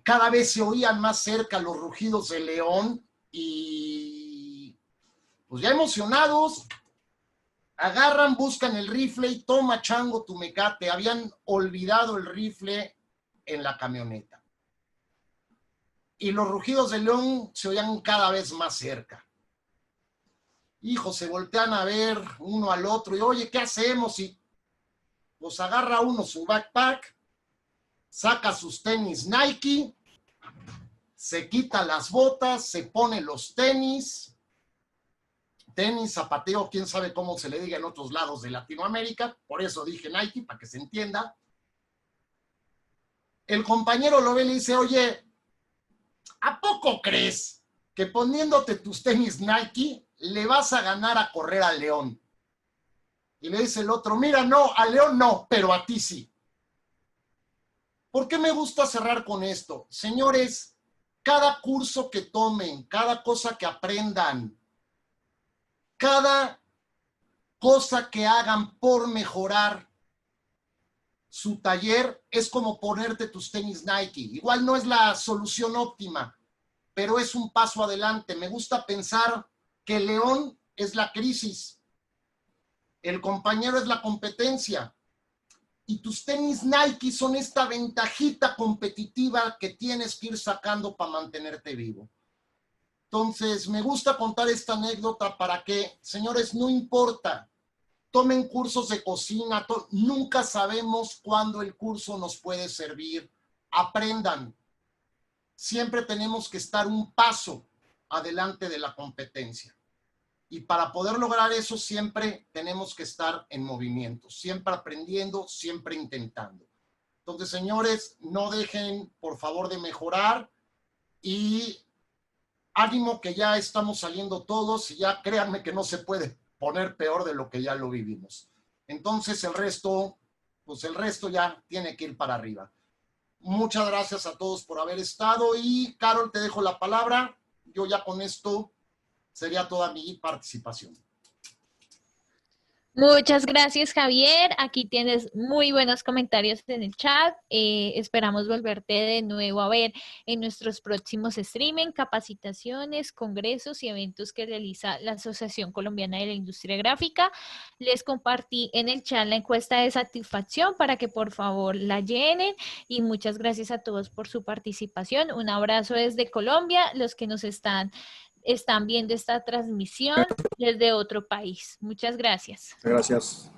Speaker 2: Cada vez se oían más cerca los rugidos del león y pues ya emocionados, agarran, buscan el rifle y toma chango tu mecate. Habían olvidado el rifle en la camioneta. Y los rugidos del león se oían cada vez más cerca. Hijos, se voltean a ver uno al otro y, oye, ¿qué hacemos? Y pues agarra uno su backpack, saca sus tenis Nike, se quita las botas, se pone los tenis, zapateo, quién sabe cómo se le diga en otros lados de Latinoamérica, por eso dije Nike, para que se entienda. El compañero lo ve y le dice, oye, ¿a poco crees que poniéndote tus tenis Nike le vas a ganar a correr al león? Y le dice el otro, mira, no, al león no, pero a ti sí. ¿Por qué me gusta cerrar con esto? Señores, cada curso que tomen, cada cosa que aprendan, cada cosa que hagan por mejorar su taller es como ponerte tus tenis Nike. Igual no es la solución óptima, pero es un paso adelante. Me gusta pensar que el león es la crisis, el compañero es la competencia y tus tenis Nike son esta ventajita competitiva que tienes que ir sacando para mantenerte vivo. Entonces, me gusta contar esta anécdota para que, señores, no importa, tomen cursos de cocina, nunca sabemos cuándo el curso nos puede servir. Aprendan. Siempre tenemos que estar un paso adelante de la competencia. Y para poder lograr eso siempre tenemos que estar en movimiento, siempre aprendiendo, siempre intentando. Entonces, señores, no dejen, por favor, de mejorar y ánimo que ya estamos saliendo todos y ya créanme que no se puede poner peor de lo que ya lo vivimos. Entonces, el resto, pues el resto ya tiene que ir para arriba. Muchas gracias a todos por haber estado y Carol, te dejo la palabra. Yo ya con esto sería toda mi participación.
Speaker 1: Muchas gracias, Javier. Aquí tienes muy buenos comentarios en el chat. Esperamos volverte de nuevo a ver en nuestros próximos streaming, capacitaciones, congresos y eventos que realiza la Asociación Colombiana de la Industria Gráfica. Les compartí en el chat la encuesta de satisfacción para que por favor la llenen y muchas gracias a todos por su participación. Un abrazo desde Colombia, los que nos están viendo esta transmisión desde otro país. Muchas gracias.
Speaker 3: Gracias.